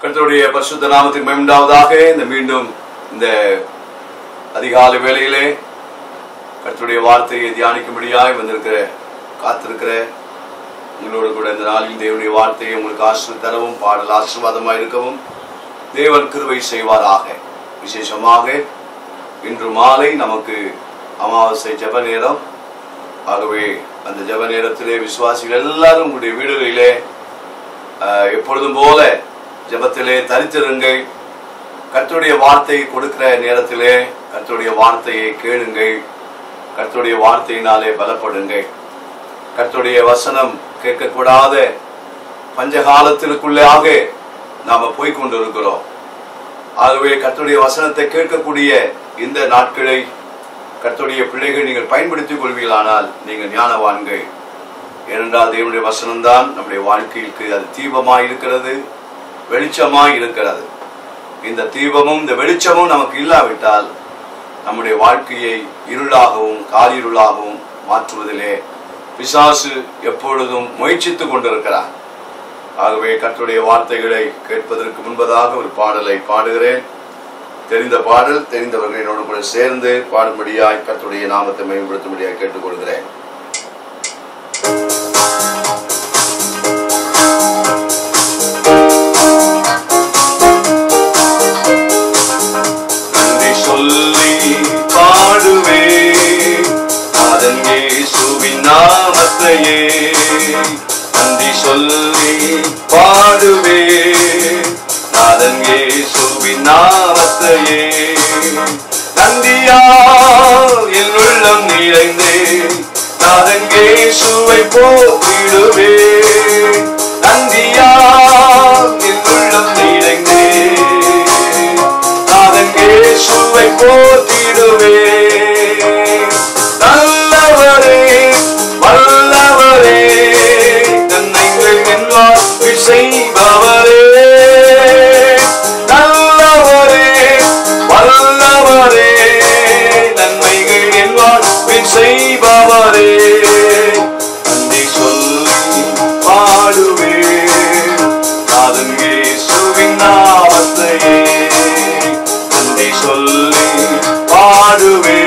கர்த்தருடைய பரிசுத்த நாமத்துக்கு மகிமை உண்டாவதாக. இந்த மீண்டும் இந்த அதிகாலை வேளையிலே கர்த்தருடைய வார்த்தையை தியானிக்கும்படியாய் வந்திருக்கிற காத்திருக்கிற உங்களோடு கூட இந்த நாளில் தேவனுடைய வார்த்தையை உங்களுக்கு ஆசீர்வாதம் தரவும் பாடல் ஆசீர்வாதமாக இருக்கவும் தேவன் கிருபை செய்வாராக. விசேஷமாக இன்று மாலை நமக்கு அமாவாசை ஜெப நேரம். ஆகவே அந்த ஜெப நேரத்திலே விசுவாசிகள் எல்லாரும் உங்களுடைய வீடுகளிலே எப்பொழுதும் போல ஜெபத்திலே தரித்திருங்கள். கர்த்தருடைய வார்த்தையை கொடுக்கிற நேரத்திலே கர்த்தருடைய வார்த்தையை கேளுங்கள். கர்த்தருடைய வார்த்தையினாலே பலப்படுங்கள். கர்த்தருடைய வசனம் கேட்கக்கூடாத பஞ்சகாலத்திற்குள்ளாக நாம போய்கொண்டிருக்கிறோம். ஆகவே கர்த்தருடைய வசனத்தை கேட்கக்கூடிய இந்த நாட்களை கர்த்தருடைய பிள்ளைகள் நீங்கள் பயன்படுத்திக் கொள்வீர்களானால் நீங்கள் ஞானவான்கள். ஏனென்றால் தேவனுடைய வசனம்தான் நம்முடைய வாழ்க்கைக்கு அது தீபமாய் இருக்கிறது, வெளிச்சமாய் இருக்கிறது. இந்த தீபமும் இந்த வெளிச்சமும் நமக்கு இல்லாவிட்டால் நம்முடைய வாழ்க்கையை இருளாகவும் காரிருளாகவும் மாற்றுவதிலே பிசாசு எப்பொழுதும் முயற்சித்துக் கொண்டிருக்கிறார். ஆகவே கர்த்தருடைய வார்த்தைகளை கேட்பதற்கு முன்பதாக ஒரு பாடலை பாடுகிறேன். தெரிந்த பாடல், தெரிந்தவர்கள் என்னோடு கூட சேர்ந்து பாடும்படியாய் கர்த்தருடைய நாமத்தை மேம்படுத்தும்படியாய் கேட்டுக்கொள்கிறேன். நன்றி சொல்லி பாடுவே நாதன் இயேசுவின் நாமத்தையே, நன்றி சொல்லி பாடுவே நாதன் இயேசுவின் நாமத்தையே. நந்தியால் என் உள்ளம் நிறைந்தே நாதன் இயேசுவை போற்றிடுவே. நந்தியால் என் உள்ளம் நிறைந்தே நாதன் இயேசுவை போற்றிடுவே. நல்லவரே வல்லவரே நன்மைகள் என் வாழ்வில் செய்பவரே. நல்லவரே வல்லவரே நன்மைகள் என் வாழ்வில் செய்பவரே. நன்றி சொல்லி பாடுவே நாதன் இயேசுவின் நாமத்தையே, நன்றி சொல்லி பாடுவே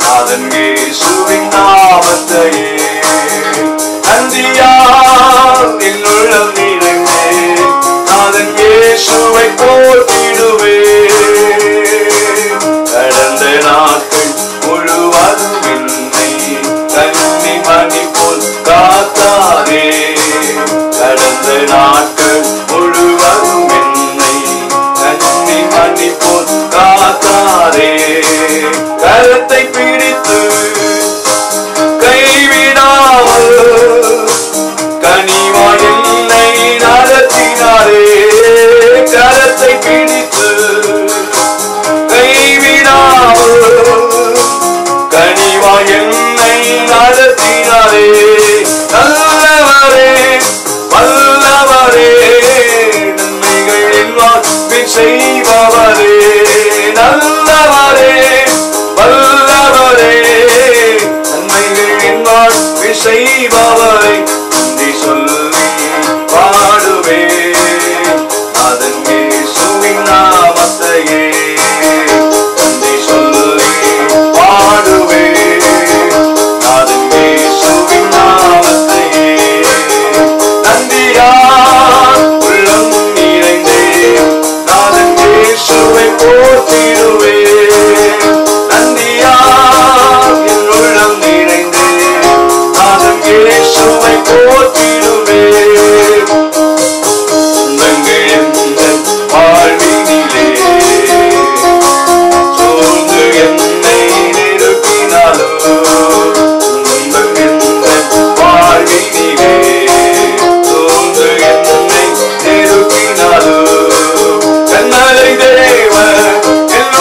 நாதன் இயேசுவின் நாமத்தையே. நன்றியால் என் உள்ளம் நிறைந்தே நாதன் இயேசுவை போற்றிடுவே. கடந்த நாட்கள் முழுவதும் என்னை கன்னி மணி போல் காத்தாரே. கடந்த நாட்கள் முழுவதும் என்னை கன்னி மணி போல் காத்தாரே. கரத்தை பிடித்து கைவிடாமல் கனிவாய் என்னை நடத்தினாரே. கரத்தை பிடித்து கைவிடாமல் கனிவாய் என்னை நடத்தினாரே. நல்லவரே வல்லவரே நன்மைகள் என் வாழ்வில் செய்பவரே. நல்லவரே வல்லவரே நன்மைகள் என் வாழ்வில் செய்பவரை. நன்றி சொல்லி பாடுவே நாதன் இயேசுவின் நாமத்தையே, நன்றி சொல்லி பாடுவே நாதன் இயேசுவின் நாமத்தையே. நன்றியால் உள்ளம் நிறைந்தே நாதன் இயேசுவை போற்றிடுவே. நன்றியால் என் உள்ளம் நிறைந்தே நாதன் இயேசுவை போற்றிடுவே. வாழ்வினிலே சூழ்ந்து என்னை நெருக்கினாலோ, வாழ்வினிலே சூழ்ந்து என்னை நெருக்கினாலோ, கண்ணலை தேவன் என்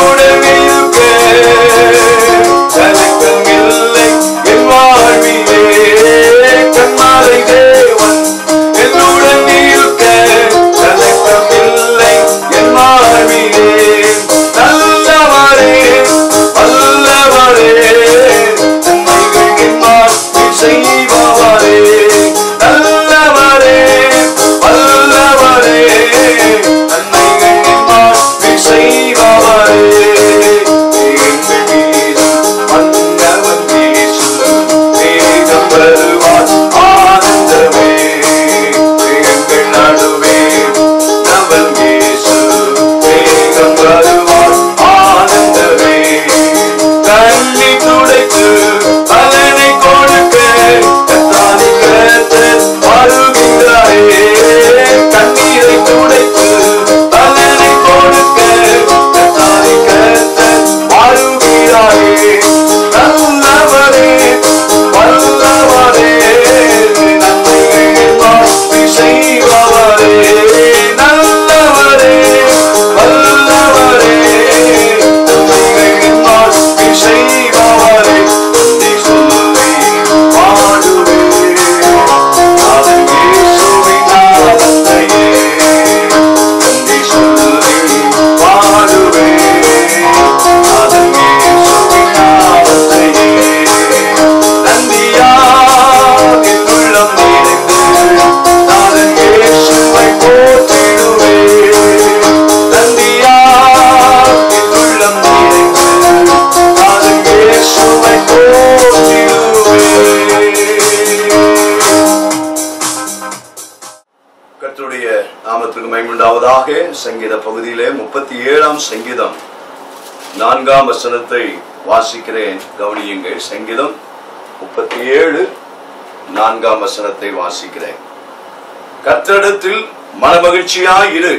கர்த்தருடைய நாமத்திற்கு மகிமை உண்டாவதாக. சங்கீத பகுதியிலே 37ஆம் சங்கீதம் 4ஆம் வசனத்தை வாசிக்கிறேன், கவனியுங்கள். சங்கீதம் 37 4ஆம் வசனத்தை வாசிக்கிறேன். கர்த்தரிடத்தில் மனமகிழ்ச்சியாய் இரு,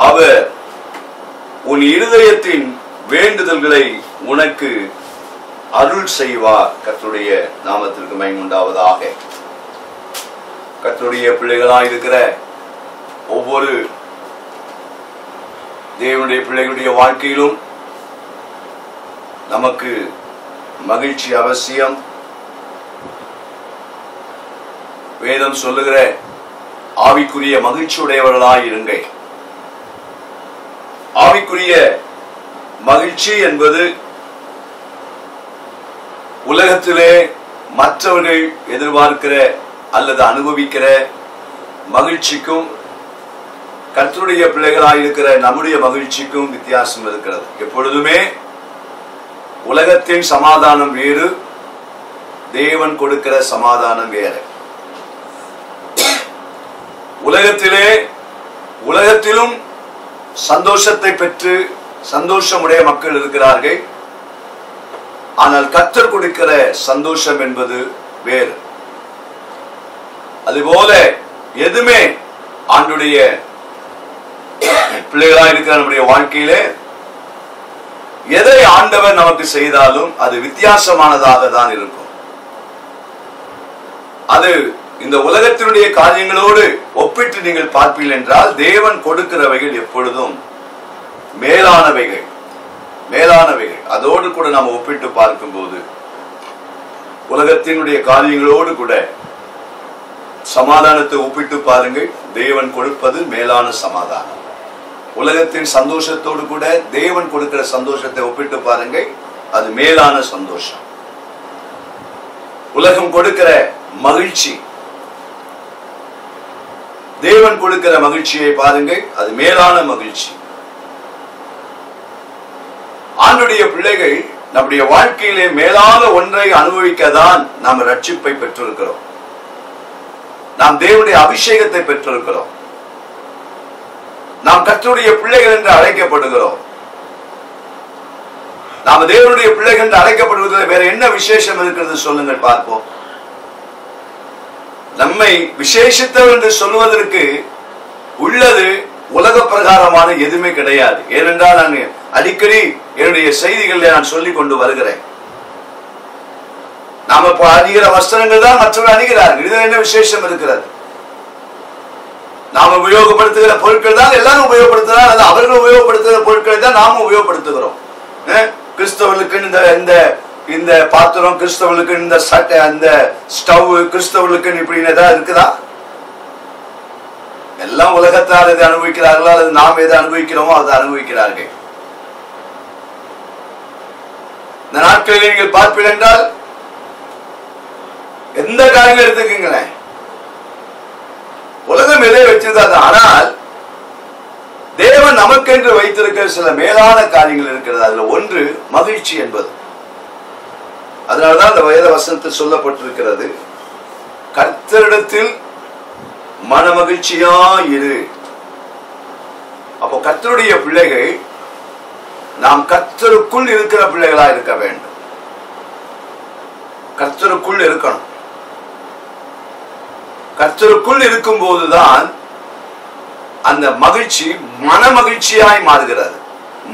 அவர் உன் இருதயத்தின் வேண்டுதல்களை உனக்கு அருள் செய்வார். கர்த்தருடைய நாமத்திற்கு மகிமை உண்டாவதாக. கர்த்தருடைய பிள்ளைகளாய் இருக்கிற ஒவ்வொரு தேவனுடைய பிள்ளைகளுடைய வாழ்க்கையிலும் நமக்கு மகிழ்ச்சி அவசியம். வேதம் சொல்லுகிற ஆவிக்குரிய மகிழ்ச்சி உடையவர்களாய் இருங்கள். ஆவிக்குரிய மகிழ்ச்சி என்பது உலகத்திலே மற்றவர்கள் எதிர்பார்க்கிற அல்லது அனுபவிக்கிற மகிழ்ச்சிக்கும் கர்த்தருடைய பிள்ளைகளாய் இருக்கிற நம்முடைய மகிழ்ச்சிக்கும் வித்தியாசம் இருக்கிறது. எப்பொழுதுமே உலகத்தின் சமாதானம் வேறு, தேவன் கொடுக்கிற சமாதானம் வேறு. உலகத்திலும் சந்தோஷத்தை பெற்று சந்தோஷமுடைய மக்கள் இருக்கிறார்கள். ஆனால் கர்த்தர் கொடுக்கிற சந்தோஷம் என்பது வேறு. அதுபோல எதுவுமே ஆண்டுடைய பிள்ளைகளாக இருக்கிற நம்முடைய வாழ்க்கையிலே எதை ஆண்டவர் நமக்கு செய்தாலும் அது வித்தியாசமானதாக தான் இருக்கும். அது இந்த உலகத்தினுடைய காரியங்களோடு ஒப்பிட்டு நீங்கள் பார்ப்பீர்கள் என்றால் தேவன் கொடுக்கிறவைகள் எப்பொழுதும் மேலானவைகள். அதோடு கூட நாம் ஒப்பிட்டு பார்க்கும்போது உலகத்தினுடைய காரியங்களோடு கூட சமாதானத்தை ஒப்பிட்டு பாருங்கள். தேவன் கொடுப்பது மேலான சமாதானம். உலகத்தின் சந்தோஷத்தோடு கூட தேவன் கொடுக்கிற சந்தோஷத்தை ஒப்பிட்டு பாருங்கள், அது மேலான சந்தோஷம். உலகம் கொடுக்கிற மகிழ்ச்சி, தேவன் கொடுக்கிற மகிழ்ச்சியை பாருங்கள், அது மேலான மகிழ்ச்சி. ஆண்டுடைய பிள்ளைகள் நம்முடைய வாழ்க்கையிலே மேலான ஒன்றை அனுபவிக்கதான் நாம் ரட்சிப்பை பெற்றிருக்கிறோம். நாம் தேவனுடைய அபிஷேகத்தை பெற்றிருக்கிறோம். நாம் கர்த்தருடைய பிள்ளைகள் என்று அழைக்கப்படுகிறோம். நாம் தேவனுடைய பிள்ளைகள் என்று அழைக்கப்படுவதில் வேற என்ன விசேஷம் இருக்கிறது சொல்லுங்கள் பார்ப்போம். நம்மை விசேஷித்தவர் என்று சொல்வதற்கு உள்ளது உலக பிரகாரமான எதுவுமே கிடையாது. ஏனென்றால் நான் அடிக்கடி என்னுடைய செய்திகளில் நான் சொல்லிக் கொண்டு வருகிறேன். நாம இப்ப அணிகிற வஸ்திரங்கள் தான் மற்றவர்கள் அணிகிறார்கள். இதுல என்ன விசேஷம் இருக்கிறது? நாம உபயோகப்படுத்துகிற பொருட்கள் தான் எல்லாரும் உபயோகப்படுத்துகிறார். அது அவர்கள் உபயோகப்படுத்துகிற பொருட்களை தான் நாம உபயோகப்படுத்துகிறோம். கிறிஸ்தவர்களுக்கு இந்த பாத்திரம், கிறிஸ்தவர்களுக்கு இந்த சட்டை, அந்த ஸ்டவ், கிறிஸ்தவர்களுக்கு இப்படின்னு ஏதாவது இருக்குதா? எல்லாம் உலகத்தார் எதை அனுபவிக்கிறார்களோ அல்லது நாம் எதை அனுபவிக்கிறோமோ அதை அனுபவிக்கிறார்கள். இந்த நாட்களில் நீங்கள் பார்ப்பீர்கள் என்றால் எந்த காரியங்கள் எடுத்துக்கீங்களேன், உலகம் எதை வச்சிருக்காது. ஆனால் தேவன் நமக்கென்று வைத்திருக்கிற சில மேலான காரியங்கள் இருக்கிறது. அதுல ஒன்று மகிழ்ச்சி என்பது. அதனால்தான் அந்த வேத வசனத்தில் சொல்லப்பட்டிருக்கிறது, கர்த்தரிடத்தில் மன மகிழ்ச்சியாயிரு. அப்போ கர்த்தருடைய பிள்ளைகள் நாம் கர்த்தருக்குள் இருக்கிற பிள்ளைகளா இருக்க வேண்டும். கர்த்தருக்குள் இருக்கணும். கர்த்தருக்குள் இருக்கும் போதுதான் அந்த மகிழ்ச்சி மன மகிழ்ச்சியாய் மாறுகிறது.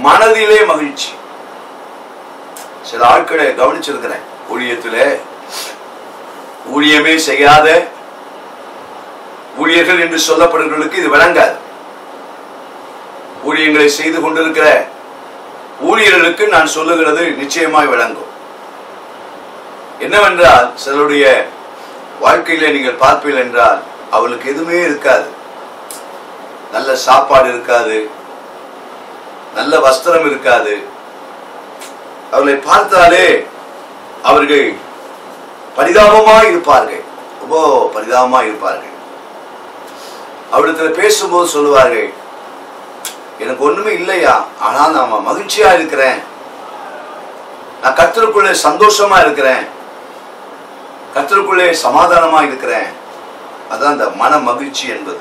மனதிலே மகிழ்ச்சி. சில ஆட்களை கவனிச்சிருக்கிறேன். ஊழியத்திலே ஊழியமே செய்யாத ஊழியர்கள் என்று சொல்லப்படுகிறவர்களுக்கு இது விளங்காது. ஊழியங்களை செய்து கொண்டிருக்கிற ஊழியர்களுக்கு நான் சொல்லுகிறது நிச்சயமாய் விளங்கும். என்னவென்றால் சிலருடைய வாழ்க்கையில நீங்கள் பார்ப்பீர்கள் என்றால் அவளுக்கு எதுவுமே இருக்காது. நல்ல சாப்பாடு இருக்காது, நல்ல வஸ்திரம் இருக்காது. அவர்களை பார்த்தாலே அவர்கள் பரிதாபமாய் இருப்பார்கள், ரொம்ப பரிதாபமாய் இருப்பார்கள். அவரிடத்துல பேசும்போது சொல்லுவார்கள், எனக்கு ஒண்ணுமே இல்லையா, ஆனா நான் மகிழ்ச்சியா இருக்கிறேன், நான் கர்த்தருக்குள்ளே சந்தோஷமா இருக்கிறேன், கர்த்தருக்குள்ளே சமாதானமா இருக்கிறேன் அதான் அந்த மன மகிழ்ச்சி என்பது.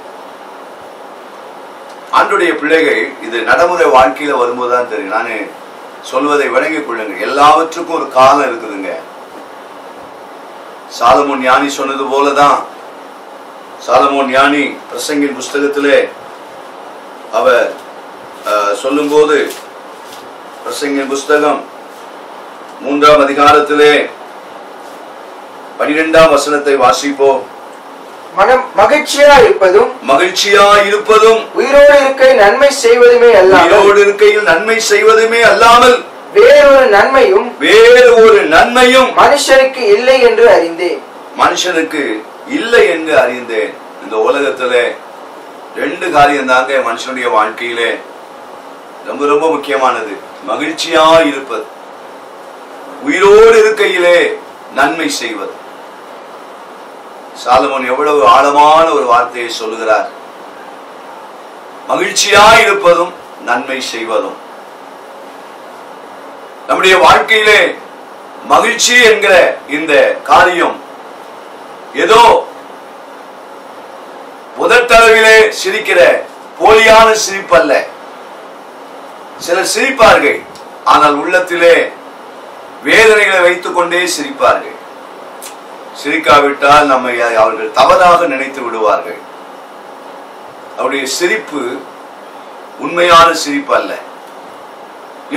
ஆண்டுடைய பிள்ளைகள் இது நடைமுறை வாழ்க்கையில வரும்போதுதான் தெரியும். நானு சொல்வதை விளங்கிக் கொள்ளுங்க. எல்லாவற்றுக்கும் ஒரு காலம் இருக்குதுங்க. சாலமோன் ஞானி சொன்னது போலதான், சாலமோன் ஞானி பிரசங்கின் புஸ்தகத்திலே அவர் சொல்லும்போது, பிரசங்கின் புஸ்தகம் 3ஆம் அதிகாரத்திலே 12ஆம் வசனத்தை வாசிப்போம். மனம் மகிழ்ச்சியா இருப்பதும் உயிரோடு இருக்கையில் நன்மை செய்வதுமே அல்லாமல் வேறு ஒரு நன்மையும் மனுஷனுக்கு இல்லை என்று அறிந்தேன். இந்த உலகத்திலே 2 காரியம் தாங்க மனுஷனுடைய வாழ்க்கையிலே ரொம்ப ரொம்ப முக்கியமானது. மகிழ்ச்சியா இருப்பது, உயிரோடு இருக்கையிலே நன்மை செய்வது. சாலமோன் எவ்வளவு ஆழமான ஒரு வார்த்தையை சொல்லுகிறார். மகிழ்ச்சியா இருப்பதும் நன்மை செய்வதும். நம்முடைய வாழ்க்கையிலே மகிழ்ச்சி என்கிற இந்த காரியம் ஏதோ முதற்தளவிலே சிரிக்கிற போலியான சிரிப்பல்ல. சிலர் சிரிப்பார்கள், ஆனால் உள்ளத்திலே வேதனைகளை வைத்துக் கொண்டே சிரிப்பார்கள். சிரிக்காவிட்டால் நம்மை அவர்கள் தவறாக நினைத்து விடுவார்கள். அவருடைய சிரிப்பு உண்மையான சிரிப்பு அல்ல.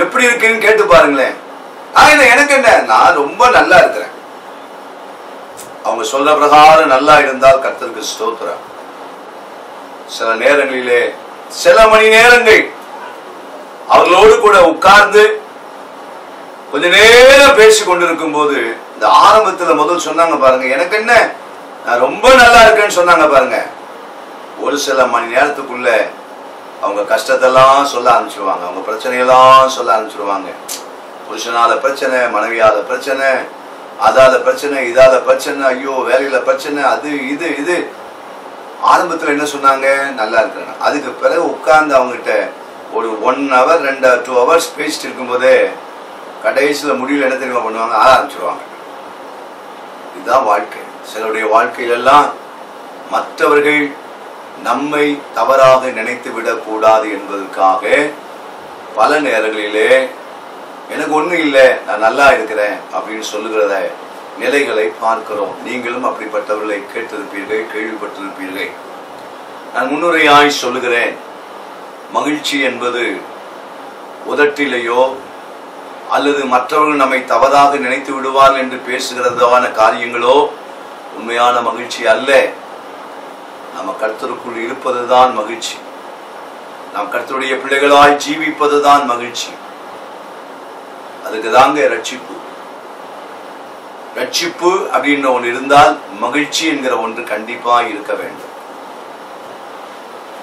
எப்படி இருக்குன்னு கேட்டு பாருங்களேன். எனக்கு என்ன, நான் ரொம்ப நல்லா இருக்கிறேன். அவங்க சொல்ற பிரகாரம் நல்லா இருந்தால் கர்த்தருக்கு ஸ்தோத்திரம். சில நேரங்களிலே சில மணி நேரங்கள் அவர்களோடு கூட உட்கார்ந்து கொஞ்ச நேரம் பேசி கொண்டிருக்கும் போது, இந்த ஆரம்பத்துல முதல் சொன்னாங்க பாருங்க, எனக்கு என்ன, நான் ரொம்ப நல்லா இருக்கேன்னு சொன்னாங்க பாருங்க. ஒரு சில மணி நேரத்துக்குள்ள அவங்க கஷ்டத்தெல்லாம் சொல்ல ஆரம்பிச்சிருவாங்க. அவங்க பிரச்சனையெல்லாம் சொல்ல ஆரம்பிச்சிருவாங்க. புருஷனால பிரச்சனை, மனைவியால பிரச்சனை, அதால பிரச்சனை, இதால பிரச்சனை, ஐயோ வேலையில பிரச்சனை, அது இது இது. ஆரம்பத்துல என்ன சொன்னாங்க, நல்லா இருக்கிறேன். அதுக்கு பிறகு உட்கார்ந்து அவங்ககிட்ட ஒரு 1 hour 2 hours பேசிட்டு இருக்கும் போதே கடைசியில் முடிவில் என்ன தெரியுமா பண்ணுவாங்க, ஆரம்பிச்சிருவாங்க. இதுதான் வாழ்க்கை. சிலருடைய வாழ்க்கையிலெல்லாம் மற்றவர்கள் நம்மை தவறாக நினைத்து விடக்கூடாது என்பதற்காக பல நேரங்களிலே எனக்கு ஒன்றும் இல்லை, நான் நல்லா இருக்கிறேன் அப்படின்னு சொல்லுகிறத நிலைகளை பார்க்கிறோம். நீங்களும் அப்படிப்பட்டவர்களை கேட்டிருப்பீர்கள், கேள்விப்பட்டிருப்பீர்கள். நான் முன்னுரையாய் சொல்லுகிறேன், மகிழ்ச்சி என்பது உதட்டிலேயோ அல்லது மற்றவர்கள் நம்மை தவறாக நினைத்து விடுவார்கள் என்று பேசுகிறதான காரியங்களோ உண்மையான மகிழ்ச்சி அல்ல. நம்ம கர்த்தருக்குள் இருப்பதுதான் மகிழ்ச்சி. நாம் கர்த்தருடைய பிள்ளைகளாய் ஜீவிப்பதுதான் மகிழ்ச்சி. அதுக்கு தாங்க ரட்சிப்பு. ரட்சிப்பு அப்படின்ற ஒன்று இருந்தால் மகிழ்ச்சி என்கிற ஒன்று கண்டிப்பா இருக்க வேண்டும்.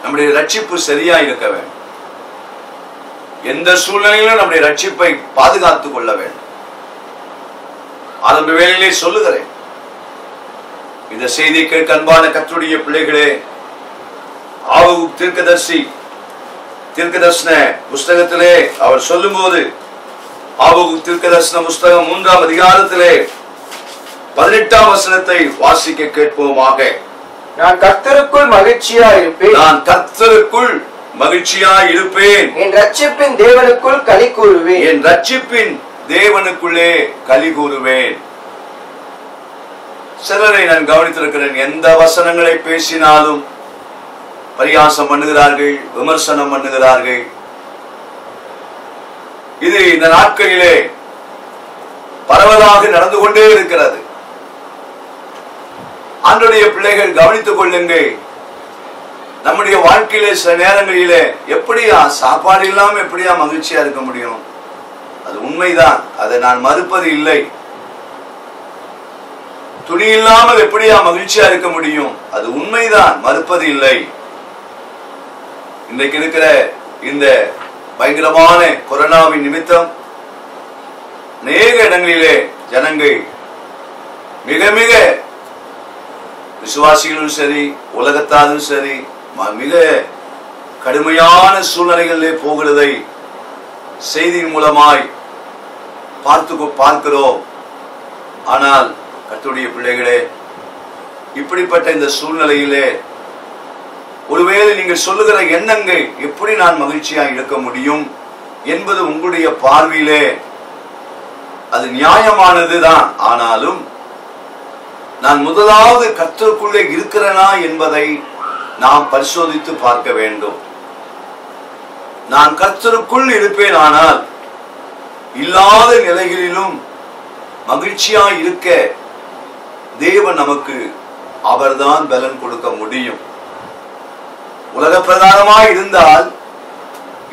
நம்முடைய ரட்சிப்பு சரியா இருக்க வேண்டும். எந்த சூழ்நிலையிலும் நம்முடைய ரட்சிப்பை பாதுகாத்துக் கொள்ள வேண்டும். ஆரம்ப வேளையிலே சொல்லுகிறேன், இந்த செய்தியை கேட்க அன்பான கர்த்தருடைய பிள்ளைகளே, ஆகூப் தீர்க்கதரிசன புஸ்தகத்திலே அவர் சொல்லும் போது, ஆகூப் தீர்க்கதரிசன புஸ்தகம் 3ஆம் அதிகாரத்திலே 18ஆம் வசனத்தை வாசிக்க கேட்போமாக. நான் கர்த்தருக்குள் மகிழ்ச்சியா இருப்பேன், என் ரட்சிப்பின் தேவனுக்குள் களி கூறுவேன். சிலரை நான் கவனித்திருக்கிறேன், எந்த வசனங்களை பேசினாலும் பரியாசம் பண்ணுகிறார்கள், விமர்சனம் பண்ணுகிறார்கள். இது இந்த நாட்களிலே பரவலாக நடந்து கொண்டே இருக்கிறது. ஆண்டவருடைய பிள்ளைகள் கவனித்துக் கொள்ளுங்கள். நம்முடைய வாழ்க்கையிலே சில நேரங்களிலே எப்படியா சாப்பாடு இல்லாம எப்படியா மகிழ்ச்சியா இருக்க முடியும்? அது உண்மைதான், அதை நான் மறுப்பது இல்லை. துணி இல்லாமல் எப்படியா மகிழ்ச்சியா இருக்க முடியும்? அது உண்மைதான், மறுப்பது இல்லை. இன்றைக்கு இருக்கிற இந்த பயங்கரமான கொரோனாவின் நிமித்தம் அநேக இடங்களிலே ஜனங்கள் மிக மிக விசுவாசிகளும் சரி, உலகத்தாலும் சரி, மிக கடுமையான சூழ்நிலைகளிலே போகிறதை செய்தியின் மூலமாய் பார்க்கிறோம். ஆனால் கர்த்தருடைய பிள்ளைகளே, இப்படிப்பட்ட இந்த சூழ்நிலையிலே ஒருவேளை நீங்கள் சொல்லுகிற எண்ணங்கள் எப்படி நான் மகிழ்ச்சியா இருக்க முடியும் என்பது உங்களுடைய பார்வையிலே அது நியாயமானதுதான். ஆனாலும் நான் முதலாவது கர்த்தருக்குள்ளே இருக்கிறேனா என்பதை நாம் பரிசோதித்து பார்க்க வேண்டும். நான் கர்த்தருக்குள் இருப்பேன், ஆனால் இல்லாத நிலைகளிலும் மகிழ்ச்சியா இருக்க தேவன் நமக்கு அவர்தான் பலன் கொடுக்க முடியும். உலக பிரகாரமாய் இருந்தால்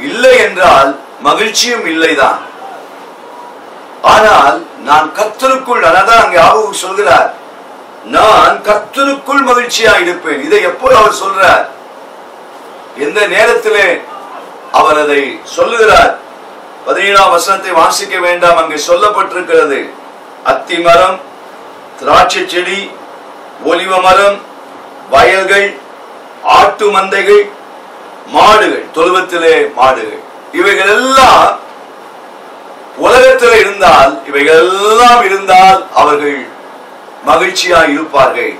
இல்லை என்றால் மகிழ்ச்சியும் இல்லைதான். ஆனால் நான் கர்த்தருக்குள், அதான் அங்கே ஆபு சொல்கிறார், நான் கர்த்தருக்குள் மகிழ்ச்சியா இருப்பேன். இதை எப்போ அவர் சொல்றார்? எந்த நேரத்திலே அவர் அதை சொல்லுகிறார்? 17ஆம் வசனத்தை வாசிக்க வேண்டாம், அங்கே சொல்லப்பட்டிருக்கிறது. அத்தி மரம், திராட்சை செடி, ஒலிவ மரம், வயல்கள், ஆட்டு மந்தைகள், மாடுகள், தொழுவத்திலே மாடுகள், இவைகள் எல்லாம் உலகத்தில் இருந்தால், இவைகள் எல்லாம் இருந்தால் அவர்கள் மகிழ்ச்சியா இருப்பார்கள்.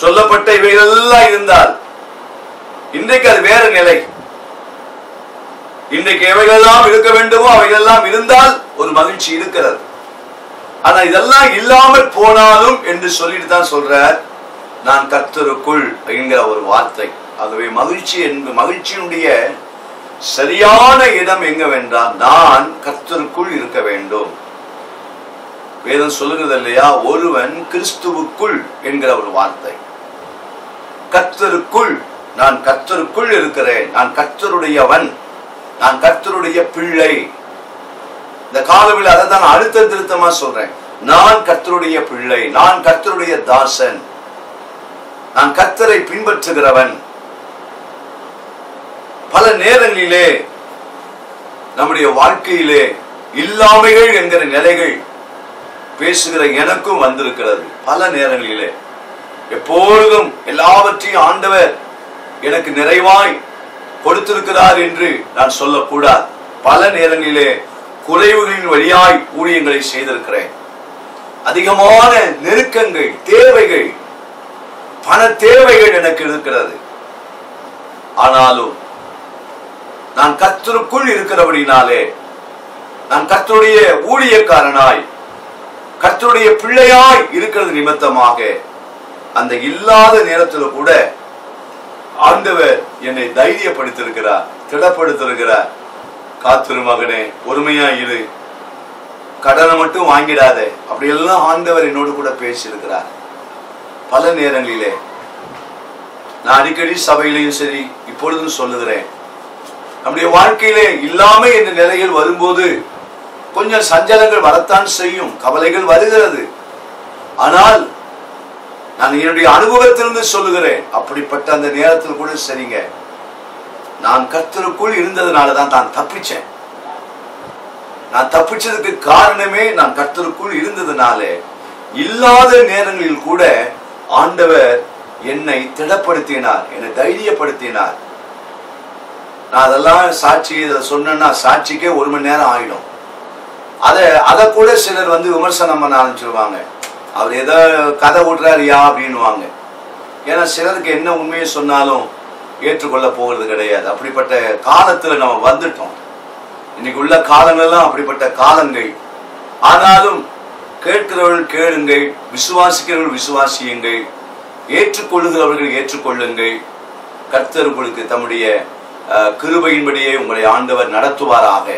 சொல்லப்பட்ட இவைகள் எல்லாம் இருந்தால், இன்றைக்கு அது வேற நிலை. இன்றைக்கு எவைகளெல்லாம் இருக்க வேண்டுமோ அவைகளெல்லாம் இருந்தால் ஒரு மகிழ்ச்சி இருக்கிறது. ஆனா இதெல்லாம் இல்லாமல் போனாலும் என்று சொல்லிட்டு தான் சொல்றார், நான் கர்த்தருக்குள் என்கிற ஒரு வார்த்தை. ஆகவே மகிழ்ச்சியினுடைய சரியான இடம் எங்கவென்றால் நான் கர்த்தருக்குள் இருக்க வேண்டும். வேதம் சொல்லுகிறது இல்லையா, ஒருவன் கிறிஸ்துவுக்குள் என்கிற ஒரு வார்த்தை. கர்த்தருக்குள், நான் கர்த்தருக்குள் இருக்கிறேன், நான் கர்த்தருடையவன், நான் கர்த்தருடைய பிள்ளை. இந்த காலவில் அதை தான் அழுத்த திருத்தமா சொல்றேன். நான் கர்த்தருடைய பிள்ளை, நான் கர்த்தருடைய தாசன், நான் கர்த்தரை பின்பற்றுகிறவன். பல நேரங்களிலே நம்முடைய வாழ்க்கையிலே இல்லாமைகள் என்கிற நிலைகள் பேசுகிற எனக்கும் வந்திருக்கிறது. பல நேரங்களிலே எப்பொழுதும் எல்லாவற்றையும் ஆண்டவர் எனக்கு நிறைவாய் கொடுத்திருக்கிறார் என்று நான் சொல்லக்கூடாது. பல நேரங்களிலே குறைவுகளின் வழியாய் ஊழியங்களை செய்திருக்கிறேன். அதிகமான நெருக்கங்கள், தேவைகள், பண தேவைகள் எனக்கு இருக்கிறது. ஆனாலும் நான் கர்த்தருக்குள் இருக்கிறபடினாலே, நான் கர்த்தருடைய ஊழியக்காரனாய், கர்த்தருடைய பிள்ளையாய் இருக்கிறது நிமித்தமாக அந்த இல்லாத நேரத்தில் கூட ஆண்டவர் என்னை தைரியப்படுத்திருக்கிறார், திடப்படுத்திருக்கிறார். காத்திரு மகனே, பொறுமையா இரு, கடனை மட்டும் வாங்கிடாத, அப்படியெல்லாம் ஆண்டவர் என்னோடு கூட பேசியிருக்கிறார். பல நேரங்களிலே நான் அடிக்கடி சபையிலையும் சரி இப்பொழுதும் சொல்லுகிறேன், நம்முடைய வாழ்க்கையிலே இல்லாமை என்ற நிலையில் வரும்போது கொஞ்சம் சஞ்சலங்கள் வரத்தான் செய்யும், கவலைகள் வருகிறது. ஆனால் நான் என்னுடைய அனுபவத்திலிருந்து சொல்லுகிறேன், அப்படிப்பட்ட அந்த நேரத்தில் கூட சரிங்க, நான் கர்த்தருக்குள் இருந்ததுனாலதான் நான் தப்பிச்சேன். நான் தப்பிச்சதுக்கு காரணமே நான் கர்த்தருக்குள் இருந்ததுனாலே இல்லாத நேரங்களில் கூட ஆண்டவர் என்னை திடப்படுத்தினார், என்னை தைரியப்படுத்தினார். நான் அதெல்லாம் சாட்சி சொன்னா சாட்சிக்கே 1 மணி நேரம் ஆயிடும். அதை கூட சிலர் விமர்சனம் பண்ண ஆரம்பிச்சிருவாங்க. அவர் ஏதோ கதை விடுறாருயா அப்படின்னுவாங்க. ஏன்னா சிலருக்கு என்ன உண்மையை சொன்னாலும் ஏற்றுக்கொள்ள போகிறது கிடையாது. அப்படிப்பட்ட காலத்துல நம்ம வந்துட்டோம். இன்னைக்கு உள்ள காலங்கள்லாம் அப்படிப்பட்ட காலங்கள். ஆனாலும் கேட்கிறவர்கள் கேளுங்கள், விசுவாசிக்கிறவர்கள் விசுவாசியுங்கள், ஏற்றுக்கொள்ளுகிறவர்கள் ஏற்றுக்கொள்ளுங்கள். கர்த்தர் உங்களுக்கு தம்முடைய கிருபையின்படியே உங்களை ஆண்டவர் நடத்துவாராக.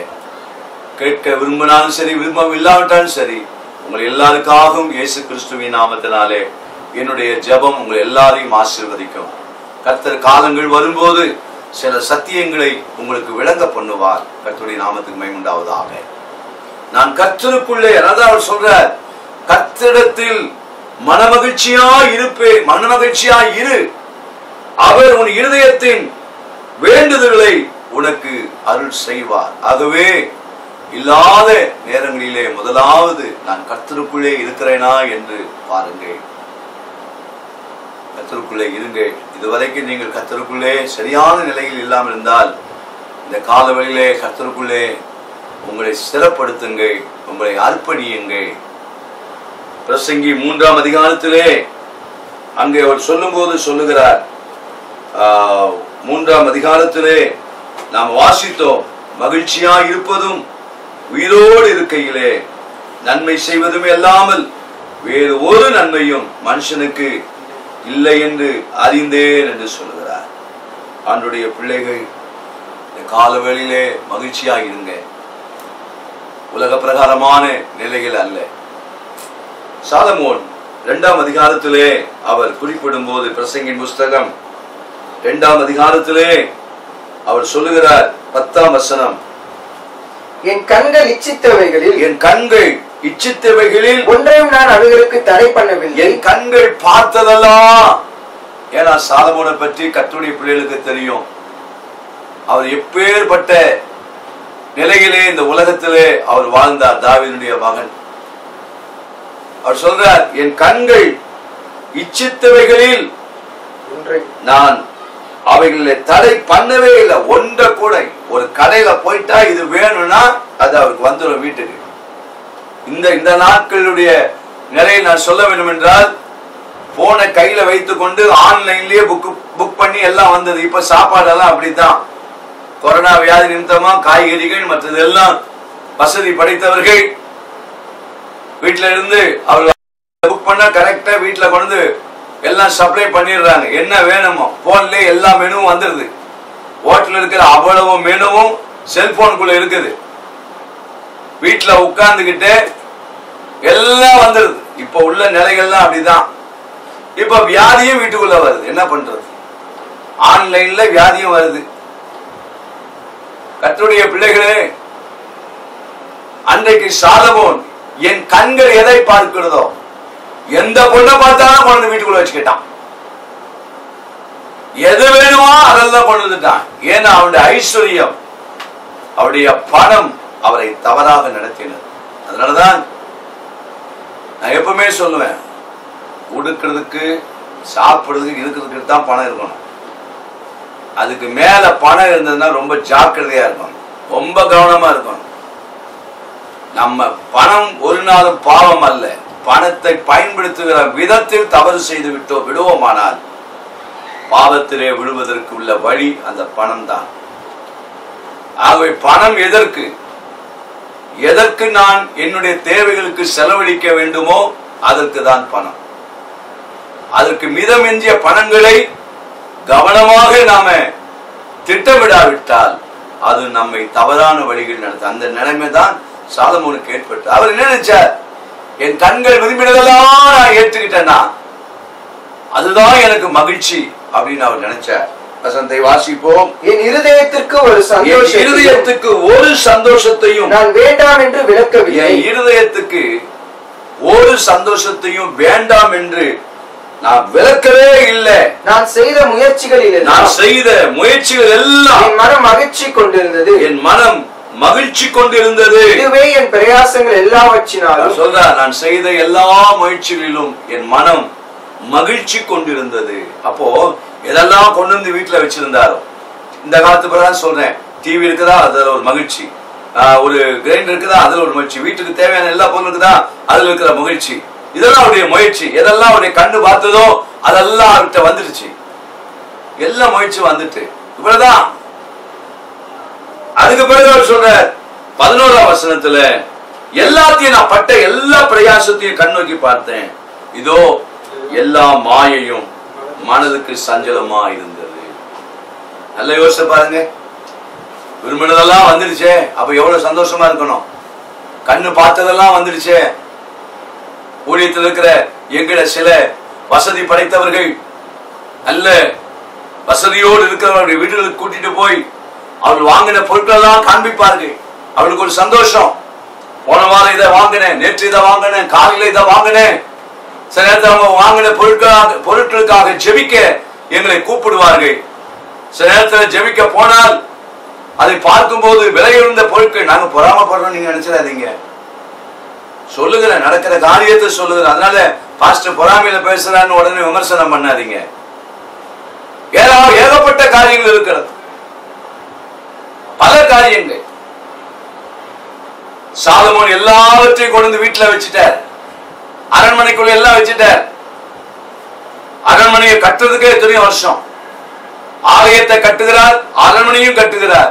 கேட்க விரும்பினாலும் சரி, விரும்பவில்லாவிட்டாலும் சரி, உங்களை எல்லாருக்காகவும் இயேசு கிறிஸ்துவின் நாமத்தினாலே என்னுடைய ஜெபம் உங்களை எல்லாரையும் ஆசீர்வதிக்கும். கர்த்தர் காலங்கள் வரும்போது சில சத்தியங்களை உங்களுக்கு விளங்க பண்ணுவார். கர்த்தருடைய நாமத்துக்கு மகிமை உண்டாவதாக. நான் கர்த்தருக்குள்ளே, அதான் அவர் சொல்றார், கர்த்தரிடத்தில் மனமகிழ்ச்சியா இருப்பேன், மனமகிழ்ச்சியா இரு, அவர் உன் இருதயத்தின் வேண்டுதல்களை உனக்கு அருள் செய்வார். ஆகவே இல்லாத நேரங்களிலே முதலாவது நான் கர்த்தருக்குள்ளே இருக்கிறேனா என்று பாருங்கள். கர்த்தருக்குள்ளே இருங்கள். இதுவரைக்கும் நீங்கள் கர்த்தருக்குள்ளே சரியான நிலையில் இல்லாமல் இருந்தால் இந்த காலவெளியிலே கர்த்தருக்குள்ளே உங்களை ஸ்திரப்படுத்துங்கள், உங்களை அர்ப்பணியுங்கள். பிரசங்கி 3ஆம் அதிகாரத்திலே அங்கே அவர் சொல்லும்போது சொல்லுகிறார், 3ஆம் அதிகாரத்திலே நாம் வாசித்தோம், மகிழ்ச்சியா இருப்பதும் உயிரோடு இருக்கையிலே நன்மை செய்வதும் அல்லாமல் வேறு ஒரு நன்மையும் மனுஷனுக்கு இல்லை என்று அறிந்தேன் என்று சொல்லுகிறார். ஆண்டவருடைய பிள்ளைகள், இந்த காலவேளையிலே மகிழ்ச்சியாக இருங்க. உலக பிரகாரமான நிலைகள் அல்ல. சாலமோன் 2ஆம் அதிகாரத்திலே அவர் குறிப்பிடும் போது, பிரசங்கின் புஸ்தகம் 2ஆம் அதிகாரத்திலே அவர் சொல்லுகிறார், 10ஆம் வசனம், என் கண்கள் இச்சித்தவைகளில் என் கண்கள் இச்சித்தவைகளில் ஒன்றையும் நான் அவைகளுக்கு தடை பண்ணவில்லை. என் கண்கள் பார்த்ததெல்லாம். ஏன்னா சாலமோனை பற்றி கர்த்தருடைய பிள்ளைகளுக்கு தெரியும். அவர் எப்பேற்பட்ட நிலையிலே இந்த உலகத்திலே அவர் வாழ்ந்தார். தாவீதுடைய மகன். அவர் சொல்றார், என் கண்கள் இச்சித்தவைகளில் நான் அவைகளை தடை பண்ணவே இல்லை. ஒன்றை கூட, ஒரு கடையில போயிட்டா இது வேணும்னா அது அவருக்கு வந்துடும் வீட்டுக்கு. இந்த நாட்களுடைய நிலையில் நான் சொல்ல வேண்டும் என்றால், போனை கையில வைத்துக் கொண்டு ஆன்லைன்லயே புக் பண்ணி எல்லாம் வந்தது. இப்ப சாப்பாடெல்லாம் அப்படித்தான். கொரோனா வியாதி நிமித்தமா காய்கறிகள் மற்றதெல்லாம் வசதி படைத்தவர்கள் வீட்டுல இருந்து அவர்கள் புக் பண்ண கரெக்டா வீட்டுல கொண்டு எல்லாம் சப்ளை பண்ணிடுறாங்க. என்ன வேணுமோ போன்ல எல்லா மெனுவும் வந்துருது. ஹோட்டல் இருக்கிற அவ்வளவு மெனுவும் செல்போனுக்குள்ள இருக்குது. வீட்டுல உட்கார்ந்துகிட்டு எல்லாம் வந்துருது. இப்ப உள்ள நிலைகள்லாம் அப்படிதான். இப்ப வியாதியும் வீட்டுக்குள்ள வருது. என்ன பண்றது? ஆன்லைன்ல வியாதியும் வருது. கர்த்தருடைய பிள்ளைகளே, அன்றைக்கு சாலமோன் என் கண்கள் எதை பார்க்கிறதோ, எந்த பொண்ணை பார்த்தாலும் கொண்டு வீட்டுக்குள்ள வச்சுக்கிட்டான். எது வேணுமோ அதெல்லாம் கொண்டு வந்துட்டான். ஏன்னா அவனுடைய ஐஸ்வர்யம், அவருடைய பணம் அவரை தவறாக நடத்தினது. அதனாலதான் நான் எப்பவுமே சொல்லுவேன், உடுக்கிறதுக்கு சாப்பிடுறதுக்கு இருக்கிறதுக்கு தான் பணம் இருக்கணும். அதுக்கு மேல பணம் இருந்ததுன்னா ரொம்ப ஜாக்கிரதையா இருக்கணும், ரொம்ப கவனமா இருக்கணும். நம்ம பணம் ஒரு நாளும் பாவம் அல்ல. பணத்தை பயன்படுத்துகிற விதத்தில் தவறு செய்து விடுவோமானால் பாவத்திலே விழுவதற்கு உள்ள வழி அந்த பணம் தான். ஆகவே பணம் எதற்கு நான் என்னுடைய தேவைகளுக்கு செலவழிக்க வேண்டுமோ அதற்கு தான் பணம். அதற்கு மிதமெஞ்சிய பணங்களை கவனமாக நாம திட்டமிடாவிட்டால் அது நம்மை தவறான வழிகள் நடத்த. அந்த நிலைமை தான் சாலமோனுக்கு ஏற்பட்டு. அவர் என்ன நினைச்சார்? என் கண்கள் விரும்பினதெல்லாம் நான் ஏற்றுக்கிட்டேன்னா அதுதான் எனக்கு மகிழ்ச்சி அப்படின்னு அவர் நினைச்சார். வசனத்தை வாசிப்போம். என் இருதயத்திற்கு ஒரு சந்தோஷத்தையும் நான் வேண்டாம் என்று விலக்கவில்லை. என் இருதயத்துக்கு ஒரு சந்தோஷத்தையும் வேண்டாம் என்று நான் விலக்கவே இல்லை. நான் செய்த முயற்சிகள் எல்லாம் என் மனம் மகிழ்ச்சி கொண்டிருந்தது. என் மனம் மகிழ்ச்சி கொண்டிருந்தது. இதுவே என் பிரயாசங்கள் எல்லாவற்றினாலும் சொல்ற, நான் செய்த எல்லா முயற்சிகளிலும் என் மனம் மகிழ்ச்சி கொண்டிருந்தது. அப்போ எதெல்லாம் கொண்டு வந்து வீட்டுல வச்சிருந்தாரோ, இந்த காலத்து பிறகு சொல்றேன், டிவி இருக்குதா அதுல ஒரு மகிழ்ச்சி, ஒரு கிரைண்டர் இருக்குதா அதுல ஒரு மகிழ்ச்சி, வீட்டுக்கு தேவையான எல்லா பொருள் இருக்குதா அதுல இருக்கிற மகிழ்ச்சி, இதெல்லாம் அவருடைய முயற்சி. எதெல்லாம் அவருடைய கண்ணு பார்த்ததோ அதெல்லாம் அவர்கிட்ட வந்துருச்சு. எல்லா முயற்சி வந்துட்டு இவ்வளவுதான். அதுக்கு பிறகு அவர் சொல்ற 11ஆம் வசனத்துல, எல்லாத்தையும் நான் பட்ட எல்லா பிரயாசத்தையும் கண்ணோக்கி பார்த்தேன், இதோ எல்லா மாயையும் மனதுக்கு சஞ்சலமா இருந்தது. நல்ல யோசிச்சு பாருங்க. விரும்பினதெல்லாம் வந்துடுச்சே, அப்ப எவ்வளவு சந்தோஷமா இருக்கணும். கண்ணு பார்த்ததெல்லாம் வந்துடுச்சே. ஊழியத்தில் இருக்கிற எங்கட சில வசதி படைத்தவர்கள் நல்ல வசதியோடு இருக்கிறவர்களுடைய வீடுகளுக்கு கூட்டிட்டு போய் அவர்கள் வாங்கின பொருட்கள் எல்லாம் காண்பிப்பார்கள். அவளுக்கு ஒரு சந்தோஷம். போன வாரம் இதை வாங்கினேன், நேற்று இதை வாங்கினேன், காலையில இதை வாங்கினேன். சில நேரத்தில் அவங்க வாங்கின பொருட்களுக்காக ஜெபிக்க எங்களை கூப்பிடுவார்கள். சில நேரத்தில் ஜெபிக்க போனால் அதை பார்க்கும் போது விலையுயர்ந்த பொருட்கள், நாங்க பொறாமப்படுறோம் நீங்க நினைச்சிடாதீங்க. சொல்லுகிறேன், நடக்கிற காரியத்தை சொல்லுகிறேன். அதனால பாஸ்டர் பொறாமையில பேசுறான்னு உடனே விமர்சனம் பண்ணாதீங்க. ஏகப்பட்ட காரியங்கள் இருக்கிறது, பல காரியங்கள். சாலமோன் எல்லாவற்றையும் கொண்டு வீட்டுல வச்சுட்டார், அரண்மனைக்குள்ள எல்லாம் வச்சுட்டார். அரண்மனையை கட்டுறதுக்கே எத்தனையோ வருஷம். ஆலயத்தை கட்டுகிறார், அரண்மனையும் கட்டுகிறார்.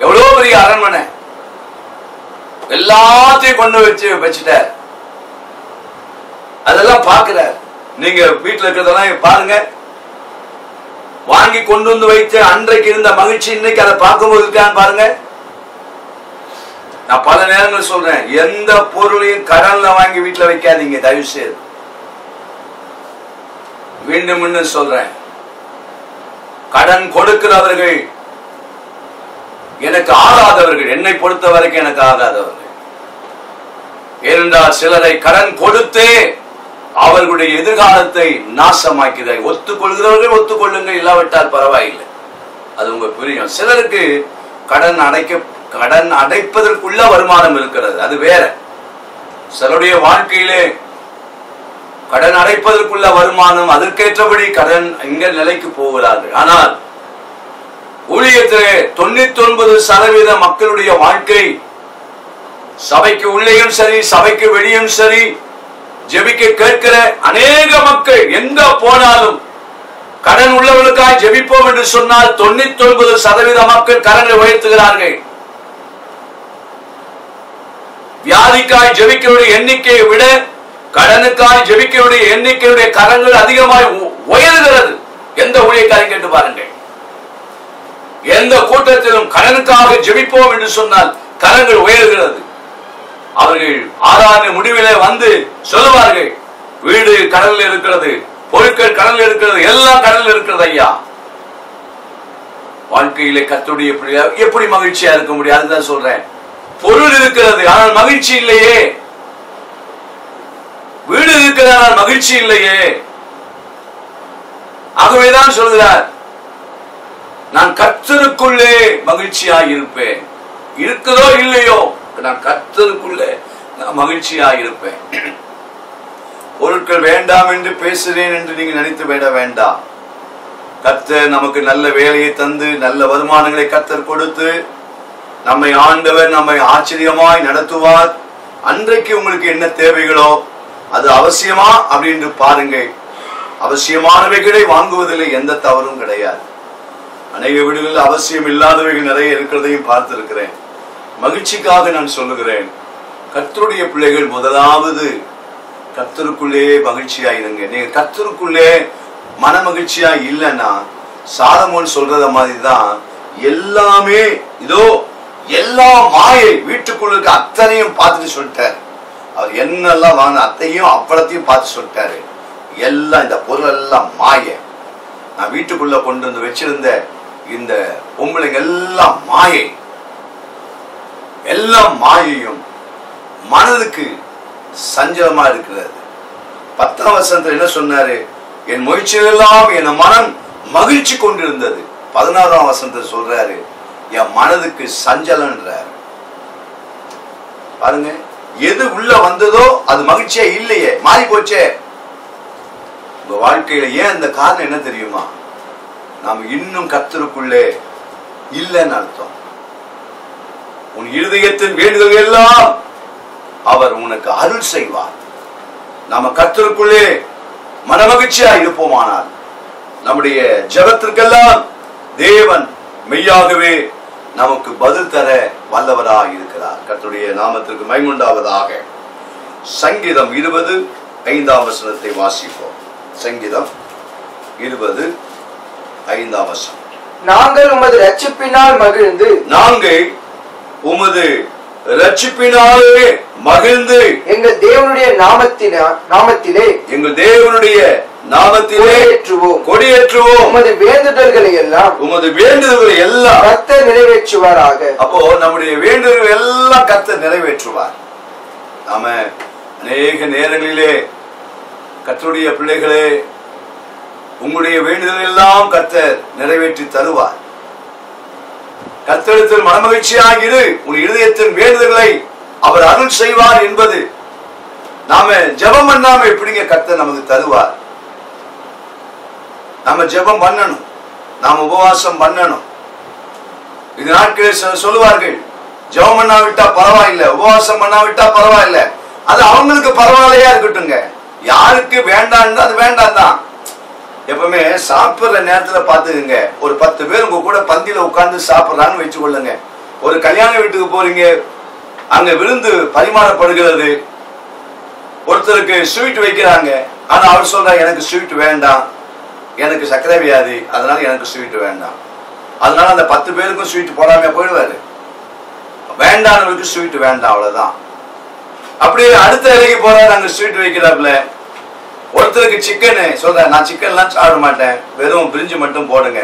எவ்வளவு பெரிய அரண்மனை, எல்லாத்தையும் கொண்டு வச்சுட்டார். அதெல்லாம் பார்க்கிறார். நீங்க வீட்டுல இருக்கிறதெல்லாம் பாருங்க. வாங்கி கொண்டு வந்து வைத்து அன்றைக்கு இருந்த மகிழ்ச்சி இன்னைக்கு அதை பார்க்கும்போது இருக்கான்னு பாருங்க. நான் பல நேரங்கள் சொல்றேன், எந்த பொருளையும் கடன்ல வாங்கி வீட்டுல வைக்காதீங்க தயவு செய்து. மீண்டும் மீண்டும் சொல்றேன், கடன் கொடுக்கிறவர்கள் எனக்கு ஆகாதவர்கள், என்னை பொறுத்த வரைக்கும் எனக்கு ஆகாதவர்கள். ஏனென்றால் சிலரை கடன் கொடுத்தே அவர்களுடைய எதிர்காலத்தை நாசமாக்கிறார். ஒத்துக்கொள்கிறவர்கள் ஒத்துக்கொள்ளுங்கள், இல்லாவிட்டால் பரவாயில்லை, அது உங்க புரியும். சிலருக்கு கடன் அடைப்பதற்குள்ள வருமானம் இருக்கிறது, அது வேற. சிலருடைய வாழ்க்கையிலே கடன் அடைப்பதற்குள்ள வருமானம், அதற்கேற்றபடி கடன் இங்க நிலைக்கு போகிறார்கள். ஆனால் ஊழியத்திலே 99% மக்களுடைய வாழ்க்கை, சபைக்கு உள்ளேயும் சரி சபைக்கு வெளியும் சரி, ஜெபிக்க கேட்கிற அநேக மக்கள் எங்க போனாலும் கடன் உள்ளவர்களுக்காக ஜெபிப்போம் என்று சொன்னால் 99% மக்கள் கரங்களை உயர்த்துகிறார்கள். வியாதிக்காய் ஜெபிக்கிறவருடைய எண்ணிக்கையை விட கடனுக்காய் ஜெபிக்கிறவருடைய எண்ணிக்கையுடைய கரங்கள் அதிகமாய் உயர்கிறது. எந்த ஊழியக்காரையும் கேட்டு பாருங்கள். எந்த கூட்டத்திலும் கடனுக்காக ஜெபிப்போம் என்று சொன்னால் கரங்கள் உயர்கிறது. அவர்கள் ஆராதனை முடிவிலே வந்து சொல்லுவார்கள், வீடு கடலில் இருக்கிறது, பொருட்கள் கடலில் இருக்கிறது, எல்லாம் கடலில் இருக்கிறது ஐயா. வாழ்க்கையிலே கர்த்தருடைய பிள்ளையாக எப்படி மகிழ்ச்சியா இருக்க முடியும்? அதுதான் சொல்றேன். பொருள் இருக்கிறது ஆனால் மகிழ்ச்சி இல்லையே, வீடு இருக்கிறது ஆனால் மகிழ்ச்சி இல்லையே. ஆகவேதான் சொல்கிறார், நான் கர்த்தருக்குள்ளே மகிழ்ச்சியாய் இருப்பேன். இருக்குதோ இல்லையோ, நான் கர்த்தருக்குள்ளே நான் மகிழ்ச்சியாய் இருப்பேன். பொருட்கள் வேண்டாம் என்று பேசுகிறேன் என்று நீங்க நினைத்து விட வேண்டாம். கர்த்தர் நமக்கு நல்ல வேலையை தந்து நல்ல வருமானங்களை கர்த்தர் கொடுத்து நம்மை ஆண்டவர் நம்மை ஆச்சரியமாய் நடத்துவார். அன்றைக்கு உங்களுக்கு என்ன தேவைகளோ அது அவசியமா அப்படின்னு பாருங்க. அவசியமானவைகளை வாங்குவதில் எந்த தவறும் கிடையாது. அநேக வீடுகளில் அவசியம் இல்லாதவைகள் நிறைய இருக்கிறதையும் பார்த்திருக்கிறேன். மகிழ்ச்சிக்காக நான் சொல்லுகிறேன், கர்த்தருடைய பிள்ளைகள் முதலாவது கர்த்தருக்குள்ளே மகிழ்ச்சியாயிருங்க. நீங்க கர்த்தருக்குள்ளே மன மகிழ்ச்சியா இல்லைன்னா சாலமோன் சொல்றத மாதிரிதான் எல்லாமே இதோ எல்லா மாயை வீட்டுக்குள்ள அத்தனையும் பார்த்துட்டு சொல்லிட்டாரு. அவர் என்னெல்லாம் வாங்க அத்தையும் அப்பளத்தையும் பார்த்து சொல்லிட்டாரு. எல்லாம் இந்த பொருள் எல்லாம் மாய. நான் வீட்டுக்குள்ள கொண்டு வந்து வச்சிருந்த இந்த பொம்பளைங்க எல்லாம் மாயை, எல்லாம் மாயையும் மனதுக்கு சஞ்சலமா இருக்கிறது. 10ஆம் வசனத்துல என்ன சொன்னாரு? என் முயற்சிகள் எல்லாம் என் மனம் மகிழ்ச்சி கொண்டிருந்தது. 16ஆம் வசனத்துல சொல்றாரு, என் மனதுக்கு சஞ்சலன்றாரு. பாருங்க, எது உள்ள வந்ததோ அது மகிழ்ச்சியா இல்லையே, மாறி போச்சே. உங்க வாழ்க்கையில ஏன் அந்த காரணம் என்ன தெரியுமா? நாம் இன்னும் கர்த்தருக்குள்ளே இல்லைன்னு அர்த்தம். உன் இருதயத்தின் வேண்டுதல் எல்லாம் அவர் உனக்கு அருள் செய்வார். நாம கர்த்தருக்குள்ளே மனமகிழ்ச்சியா இருப்போமானால் நம்முடைய ஜெபத்திற்கெல்லாம் தேவன் மெய்யாகவே நமக்கு பதில் தர வல்லவராக இருக்கிறார். கர்த்தருடைய நாமத்திற்கு மகிமை உண்டாவதாக. சங்கீதம் 20:5ஆம் வசனத்தை வாசிப்போம். சங்கீதம் 20:5ஆம் வசனம். நாங்கள் உமது ரட்சிப்பினால் மகிழ்ந்து, நாங்கள் உமது ரட்சிப்பினாலே மகிழ்ந்து, எங்கள் தேவனுடைய நாமத்திலே எங்கள் தேவனுடைய நாமத்திலே கொடியேற்றுவோம். உமது வேண்டுதல்களை எல்லாம் கர்த்தர் நிறைவேற்றுவாராக. அப்போ நம்முடைய வேண்டுதல்கள் எல்லாம் கர்த்தர் நிறைவேற்றுவார். நாம அநேக நேரங்களிலே கர்த்தருடைய பிள்ளைகளே, உங்களுடைய வேண்டுதல் எல்லாம் கர்த்தர் நிறைவேற்றி தருவார். கர்த்தரிடத்தில் மனமகிழ்ச்சியாக இரு, உன் இருதயத்தின் வேண்டுதல்களை அவர் அருள் செய்வார் என்பது நாம ஜெபம் பண்ணாம எப்படிங்க கர்த்தர் நமக்கு தருவார்? நாம ஜெபம் பண்ணணும், நாம உபவாசம் பண்ணணும். இது நாட்களில் சொல்லுவார்கள், ஜெபம் பண்ணாவிட்டா பரவாயில்லை, உபவாசம் பண்ணாவிட்டா பரவாயில்லை. அது அவங்களுக்கு பரவாயில்லையா இருக்கட்டுங்க. யாருக்கு வேண்டாம் அது வேண்டாம் தான். எப்பவுமே சாப்பிடுற நேரத்துல பாத்துக்குங்க, ஒரு 10 பேர் உங்க கூட பந்தியில உட்கார்ந்து சாப்பிடுறான்னு வச்சு கொள்ளுங்க. ஒரு கல்யாண வீட்டுக்கு போறீங்க, அங்க விருந்து பரிமாறப்படுகிறது. ஒருத்தருக்கு ஸ்வீட் வைக்கிறாங்க, ஆனா அவர் சொல்றாரு எனக்கு ஸ்வீட் வேண்டாம், எனக்கு சர்க்கரை வியாதி, அதனால எனக்கு ஸ்வீட் வேண்டாம். அதனால அந்த 10 பேருக்கும் ஸ்வீட் போடாம போயிடுவாரு. வேண்டானவருக்கு ஸ்வீட் வேண்டாம், அவ்வளவுதான். அப்படியே அடுத்த இலைக்கு போறாரு, அங்க ஸ்வீட் வைக்கிறாப்புல. ஒருத்தருக்கு சிக்கன் சொல்ற, நான் சிக்கன்லாம் சாப்பிட மாட்டேன், வெறும் பிரிஞ்சு மட்டும் போடுங்க.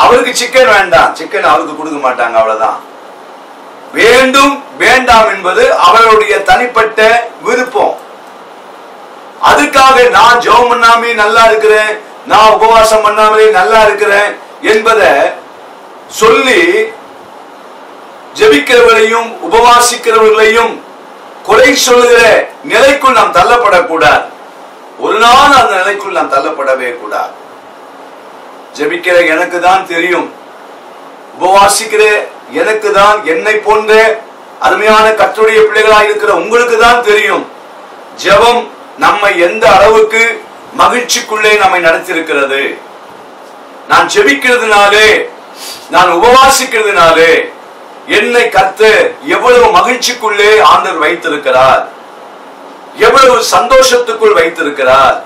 அவருக்கு சிக்கன் வேண்டாம், சிக்கன் அவருக்கு கொடுக்க மாட்டாங்க, அவ்வளவுதான். வேண்டும் வேண்டாம் என்பது அவருடைய தனிப்பட்ட விருப்பம். அதுக்காக நான் ஜெபம் பண்ணாமே நல்லா இருக்கிறேன், நான் உபவாசம் பண்ணாமலே நல்லா இருக்கிறேன் என்பதை சொல்லி ஜெபிக்கிறவர்களையும் உபவாசிக்கிறவர்களையும் குறை சொல்லுகிற நிலைக்குள் நாம் தள்ளப்படக்கூடாது. ஒரு நாள் அந்த நிலைக்குள் நாம் தள்ளப்படவே கூடாது. ஜெபிக்கிற எனக்கு தான் தெரியும், உபவாசிக்கிற எனக்கு தான், என்னை போன்ற அருமையான கர்த்தருடைய பிள்ளைகளாக இருக்கிற உங்களுக்கு தான் தெரியும் ஜெபம் நம்மை எந்த அளவுக்கு மகிழ்ச்சிக்குள்ளே நம்மை நடத்திருக்கிறது. நான் ஜெபிக்கிறதுனாலே, நான் உபவாசிக்கிறதுனாலே என்னை கர்த்தர் எவ்வளவு மகிழ்ச்சிக்குள்ளே ஆண்டவர் வைத்திருக்கிறார், எவ்வளவு சந்தோஷத்துக்குள் வைத்திருக்கிறார்,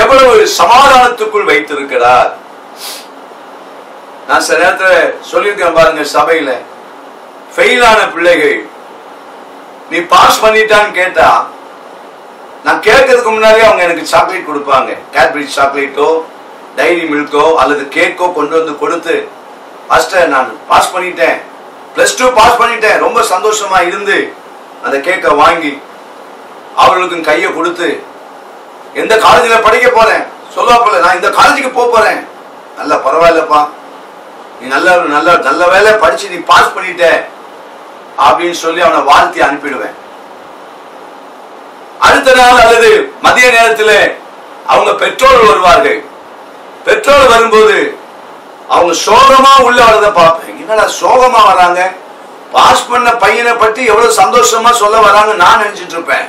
எவ்வளவு சமாதானத்துக்குள் வைத்திருக்கிறார். நான் சில நேரத்துல சொல்லியிருக்கேன் பாருங்க, சபையில ஃபெயிலான பிள்ளைகள் நீ பாஸ் பண்ணிட்டான்னு கேட்டா, நான் கேட்கறதுக்கு முன்னாடியே அவங்க எனக்கு சாக்லேட் கொடுப்பாங்க. கேட்பரி சாக்லேட்டோ டைரி மில்கோ அல்லது கேக்கோ கொண்டு வந்து கொடுத்து, மாஸ்டர் நான் பாஸ் பண்ணிட்டேன், +2 பாஸ் பண்ணிட்டேன், ரொம்ப சந்தோஷமா இருந்து அந்த கேக்கை வாங்கி அவர்களுக்கும் கையை கொடுத்து, எந்த காலேஜில் படிக்க போறேன் சொல்லுவாப்பல, நான் இந்த காலேஜுக்கு போறேன், நல்லா பரவாயில்லப்பா, நீ நல்ல வேலை படிச்சு நீ பாஸ் பண்ணிட்ட அப்படின்னு சொல்லி அவனை வாழ்த்தி அனுப்பிடுவேன். அடுத்த நாள் அல்லது மதிய நேரத்தில் அவங்க பெற்றோர்கள் வருவார்கள். பெற்றோர்கள் வரும்போது அவங்க சோகமா உள்ள வரதை பார்ப்பேன். என்னடா சோகமா வராங்க, பாஸ் பண்ண பையனை பற்றி எவ்வளவு சந்தோஷமா சொல்ல வராங்க நான் நினைச்சிட்டு இருப்பேன்.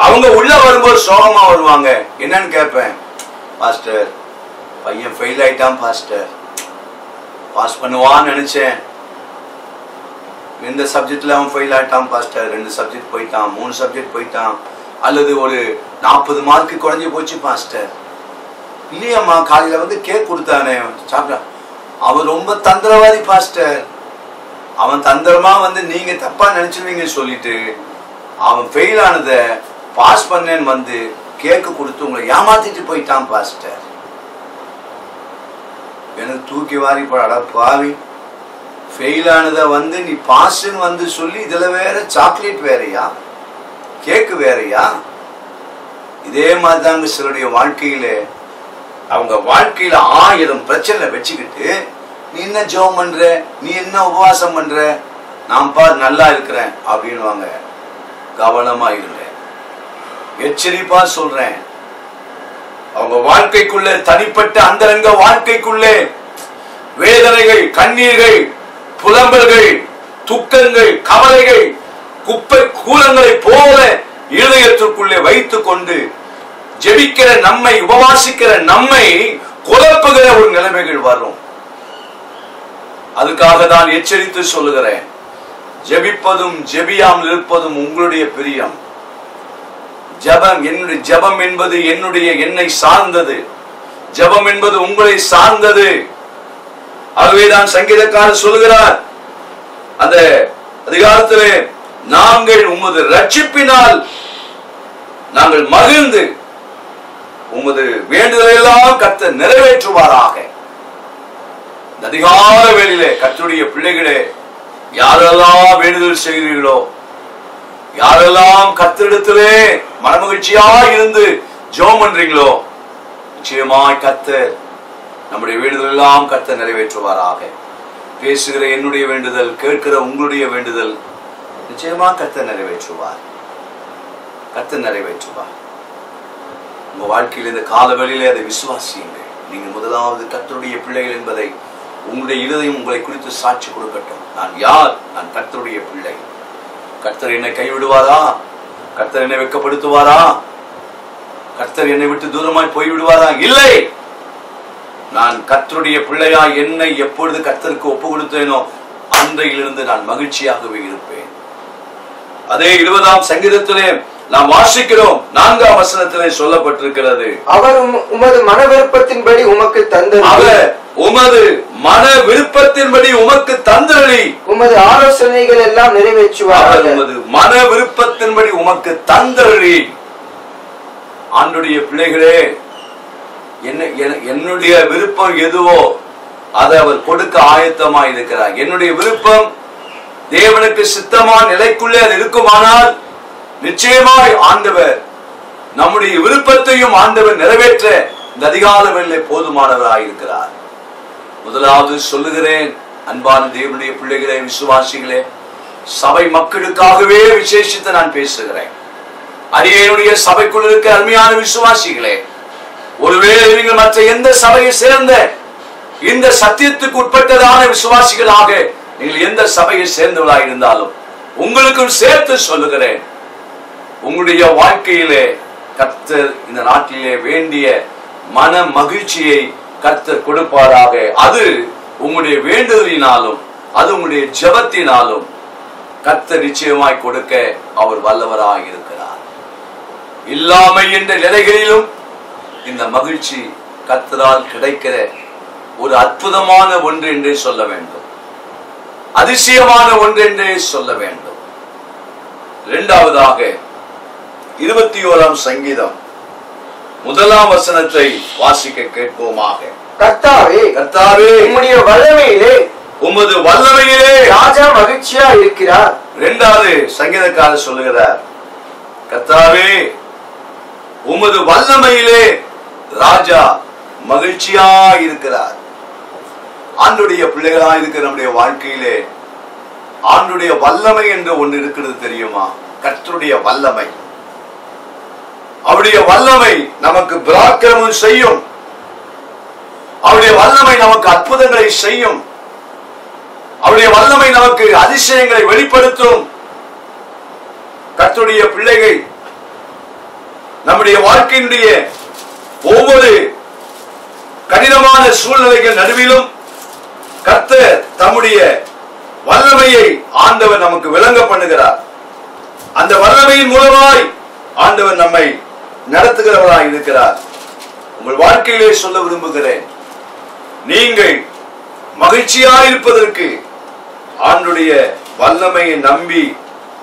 அவங்க உள்ள வரும்போது சோகமா வருவாங்க. என்னன்னு கேட்பேன், பாஸ்டர் பையன் ஃபெயில் ஆயிட்டான் பாஸ்டர், பாஸ் பண்ணுவான்னு நினைச்சேன், எந்த சப்ஜெக்ட்ல அவன் ஃபெயில் ஆயிட்டான் பாஸ்டர், 2 சப்ஜெக்ட் போயிட்டான், 3 சப்ஜெக்ட் போயிட்டான், அல்லது ஒரு 40 மார்க்கு குறைஞ்சி போச்சு பாஸ்டர். இல்லையம்மா காலையில வந்து கேக் கொடுத்தானே சாப்பிட்டா, அவன் ரொம்ப தந்திரவாதி பாஸ்டர், அவன் தந்திரமா வந்து நீங்க தப்பா நினைச்சிருவீங்க சொல்லிட்டு அவன் ஃபெயில் ஆனத பாஸ் பண்ணேன்னு வந்து கேக்கு கொடுத்து உங்களை ஏமாத்திட்டு போயிட்டான் பாஸ்டர். எனக்கு தூக்கி வாரி போட, பாவி, ஃபெயில் ஆனத வந்து நீ பாஸ்ன்னு வந்து சொல்லி இதுல வேற சாக்லேட் வேறையா, கேக்கு வேறையா? இதே மாதிரிதாங்க சிலருடைய வாழ்க்கையில, அவங்க வாழ்க்கையில 1000 பிரச்சனை வச்சுக்கிட்டு, நீ என்ன ஜெபம் பண்ற, நீ என்ன உபவாசம் பண்ற, நான் பார் நல்லா இருக்கிறேன் அப்படின்வாங்க. கவனமா இருங்க, எச்சரிப்பா சொல்றேன். அவங்க வாழ்க்கைக்குள்ள, தனிப்பட்ட அந்தரங்க வாழ்க்கைக்குள்ளே வேதனைகள், கண்ணீர்கள், புலம்பல்கள், துக்கங்கள், கவலைகள், குப்பை கூலங்களை போல இருதயத்திற்குள்ளே வைத்துக் கொண்டு ஜெபிக்கிற நம்மை, உபவாசிக்கிற நம்மை குழப்புகிற ஒரு நிலைமைகள் வரும். அதுக்காக தான் எச்சரித்து சொல்லுகிறேன், ஜெபிப்பதும் ஜெபியாமல் இருப்பதும் உங்களுடைய பிரியம். ஜெபம், என்னுடைய ஜெபம் என்பது என்னை சார்ந்தது, ஜெபம் என்பது உங்களை சார்ந்தது. ஆகவேதான் சங்கீதக்காரர் சொல்லுகிறார் அந்த அதிகாரத்திலே, நாங்கள் உமது ரட்சிப்பினால் நாங்கள் மகிழ்ந்து உமது வேண்டுதலை எல்லாம் கர்த்தர் நிறைவேற்றுவாராக. அதிகால வேளையிலே கர்த்தருடைய பிள்ளைகளே, யாரெல்லாம் வேண்டுதல் செய்கிறீர்களோ, யாரெல்லாம் கர்த்தரிடத்திலே மனமகிழ்ச்சியா இருந்து ஜெபம் பண்றீங்களோ, நிச்சயமாய் கர்த்தர் நம்முடைய வேண்டுதல் எல்லாம் கர்த்தர் நிறைவேற்றுவாராக. பேசுகிற என்னுடைய வேண்டுதல், கேட்கிற உங்களுடைய வேண்டுதல் நிச்சயமா கர்த்தர் நிறைவேற்றுவார், கர்த்தர் நிறைவேற்றுவார். உங்க வாழ்க்கையில் இந்த காலவெளியிலே அதை விசுவாசியுங்கள். நீங்கள் முதலாவது கர்த்தருடைய பிள்ளைகள் என்பதை உங்களுடைய இருதயம் உங்களை குறித்து சாட்சி கொடுக்கட்டும். நான் யார்? நான் கர்த்தருடைய பிள்ளை. கர்த்தர் என்னை கைவிடுவாரா? கர்த்தர் என்னை வெட்கப்படுத்துவாரா? கர்த்தர் என்னை விட்டு தூரமாய் போய்விடுவாரா? இல்லை. நான் கர்த்தருடைய பிள்ளையா என்னை எப்பொழுது கர்த்தருக்கு ஒப்பு கொடுத்தேனோ அன்றையிலிருந்து நான் மகிழ்ச்சியாகவே இருப்பேன். அதே 20ஆம் சங்கீதத்திலே நாம் வாசிக்கிறோம், 4ஆம் வசனத்திலே சொல்லப்பட்டிருக்கிறது, அவர் உமது மன விருப்பத்தின்படி உமக்கு தந்தருளி, அவர் உமது மன விருப்பத்தின்படி உமக்கு தந்தருளி, உமது ஆலோசனைகள் எல்லாம் நிறைவேற்றுவார். உமது மன விருப்பத்தின்படி உமக்கு தந்தருளி. ஆண்டுடைய பிள்ளைகளே, என்னுடைய விருப்பம் எதுவோ அதை அவர் கொடுக்க ஆயத்தமாய் இருக்கிறார். என்னுடைய விருப்பம் தேவனுக்கு சித்தமான நிலைக்குள்ளே அது இருக்குமானால் நிச்சயமாய் ஆண்டவர் நம்முடைய விருப்பத்தையும் ஆண்டவர் நிறைவேற்ற இந்த அதிகால வேளையிலே போதுமானவராய் இருக்கிறார். முதலாவது சொல்லுகிறேன், அன்பான தேவனுடைய பிள்ளைகளே, விசுவாசிகளே, சபை மக்களுக்காகவே விசேஷித்து நான் பேசுகிறேன். அரியனுடைய சபைக்குள் இருக்க அருமையான விசுவாசிகளே, ஒருவேளை நீங்கள் மற்ற எந்த சபையை சேர்ந்த இந்த சத்தியத்துக்கு உட்பட்டதான விசுவாசிகளாக நீங்கள் எந்த சபையை சேர்ந்தவர்களாக இருந்தாலும் உங்களுக்கும் சேர்த்து சொல்லுகிறேன், உங்களுடைய வாழ்க்கையிலே கர்த்தர் இந்த நாட்டிலே வேண்டிய மன மகிழ்ச்சியை கர்த்தர் கொடுப்பாராக. அது உங்களுடைய வேண்டுதலினாலும் அது உங்களுடைய ஜெபத்தினாலும் கர்த்தர் நிச்சயமாய் கொடுக்க அவர் வல்லவராக இருக்கிறார். இல்லாமை என்ற நிலைகளிலும் இந்த மகிழ்ச்சி கர்த்தரால் கிடைக்கிற ஒரு அற்புதமான ஒன்று என்றே சொல்ல வேண்டும், அதிசயமான ஒன்று என்றே சொல்ல வேண்டும். இரண்டாவதாக 21ஆம் சங்கீதம் 1ஆம் வசனத்தை வாசிக்க கேட்போமாக. கர்த்தாவே, கர்த்தாவே, உம்முடைய வல்லமையிலே உமது வல்லமையிலே ராஜா மகிழ்ச்சியா இருக்கிறார். இரண்டாவது சங்கீதக்காரர் சொல்லுகிறார், கர்த்தாவே, உமது வல்லமையிலே ராஜா மகிழ்ச்சியா இருக்கிறார். ஆண்டுடைய பிள்ளைகளா இருக்கிற நம்முடைய வாழ்க்கையிலே ஆண்டுடைய வல்லமை என்று ஒன்று இருக்கிறது தெரியுமா? கர்த்தருடைய வல்லமை. அவருடைய வல்லமை நமக்கு பராக்கிரமம் செய்யும். அவருடைய வல்லமை நமக்கு அற்புதங்களை செய்யும். அவருடைய வல்லமை நமக்கு அதிசயங்களை வெளிப்படுத்தும். கர்த்தருடைய பிள்ளைகள் நம்முடைய வாழ்க்கையினுடைய ஒவ்வொரு கடினமான சூழ்நிலைகள் நடுவிலும் கர்த்தர் தம்முடைய வல்லமையை ஆண்டவர் நமக்கு விளங்க பண்ணுகிறார். அந்த வல்லமையின் மூலமாய் ஆண்டவர் நம்மை நடத்துகிறவராய் இருக்கிறார். உங்கள் வாழ்க்கையிலே சொல்ல விரும்புகிறேன், நீங்கள் மகிழ்ச்சியாயிருப்பதற்கு ஆண்டுடைய வல்லமையை நம்பி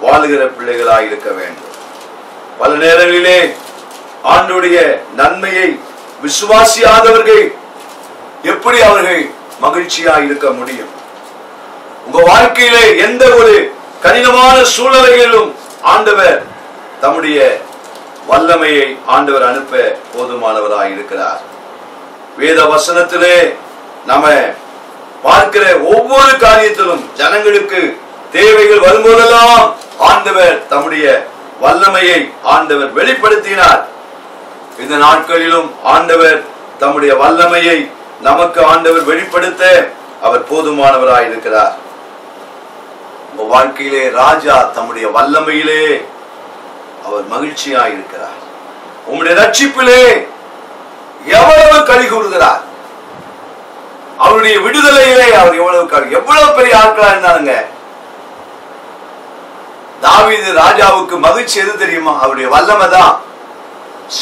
வாழுகிற பிள்ளைகளாய் இருக்க வேண்டும். பல நேரங்களிலே ஆண்டுடைய நன்மையை விசுவாசியாதவர்கள் எப்படி அவர்கள் மகிழ்ச்சியாய் இருக்க முடியும்? உங்க வாழ்க்கையிலே எந்த ஒரு கடினமான சூழ்நிலைகளிலும் ஆண்டவர் தம்முடைய வல்லமையை ஆண்டவர் அனுப்ப போதுமானவராய் இருக்கிறார். வேத வசனத்திலே நாம பார்க்கிற ஒவ்வொரு காரியத்திலும் ஜனங்களுக்கு தேவைகள் வரும்போதெல்லாம் ஆண்டவர் தம்முடைய வல்லமையை ஆண்டவர் வெளிப்படுத்தினார். இந்த நாட்களிலும் ஆண்டவர் தம்முடைய வல்லமையை நமக்கு ஆண்டவர் வெளிப்படுத்த அவர் போதுமானவராய் இருக்கிறார். உங்க வாழ்க்கையிலே ராஜா தம்முடைய வல்லமையிலே அவர் மகிழ்ச்சியாய் இருக்கிறார். உங்களுடைய ரட்சிப்பிலே எவ்வளவு களி கூறுகிறார். அவருடைய விடுதலையிலே அவர் எவ்வளவு பெரிய ஆட்களா இருந்தாருங்க. தாவீது ராஜாவுக்கு மகிழ்ச்சி எது தெரியுமா? அவருடைய வல்லமை தான்.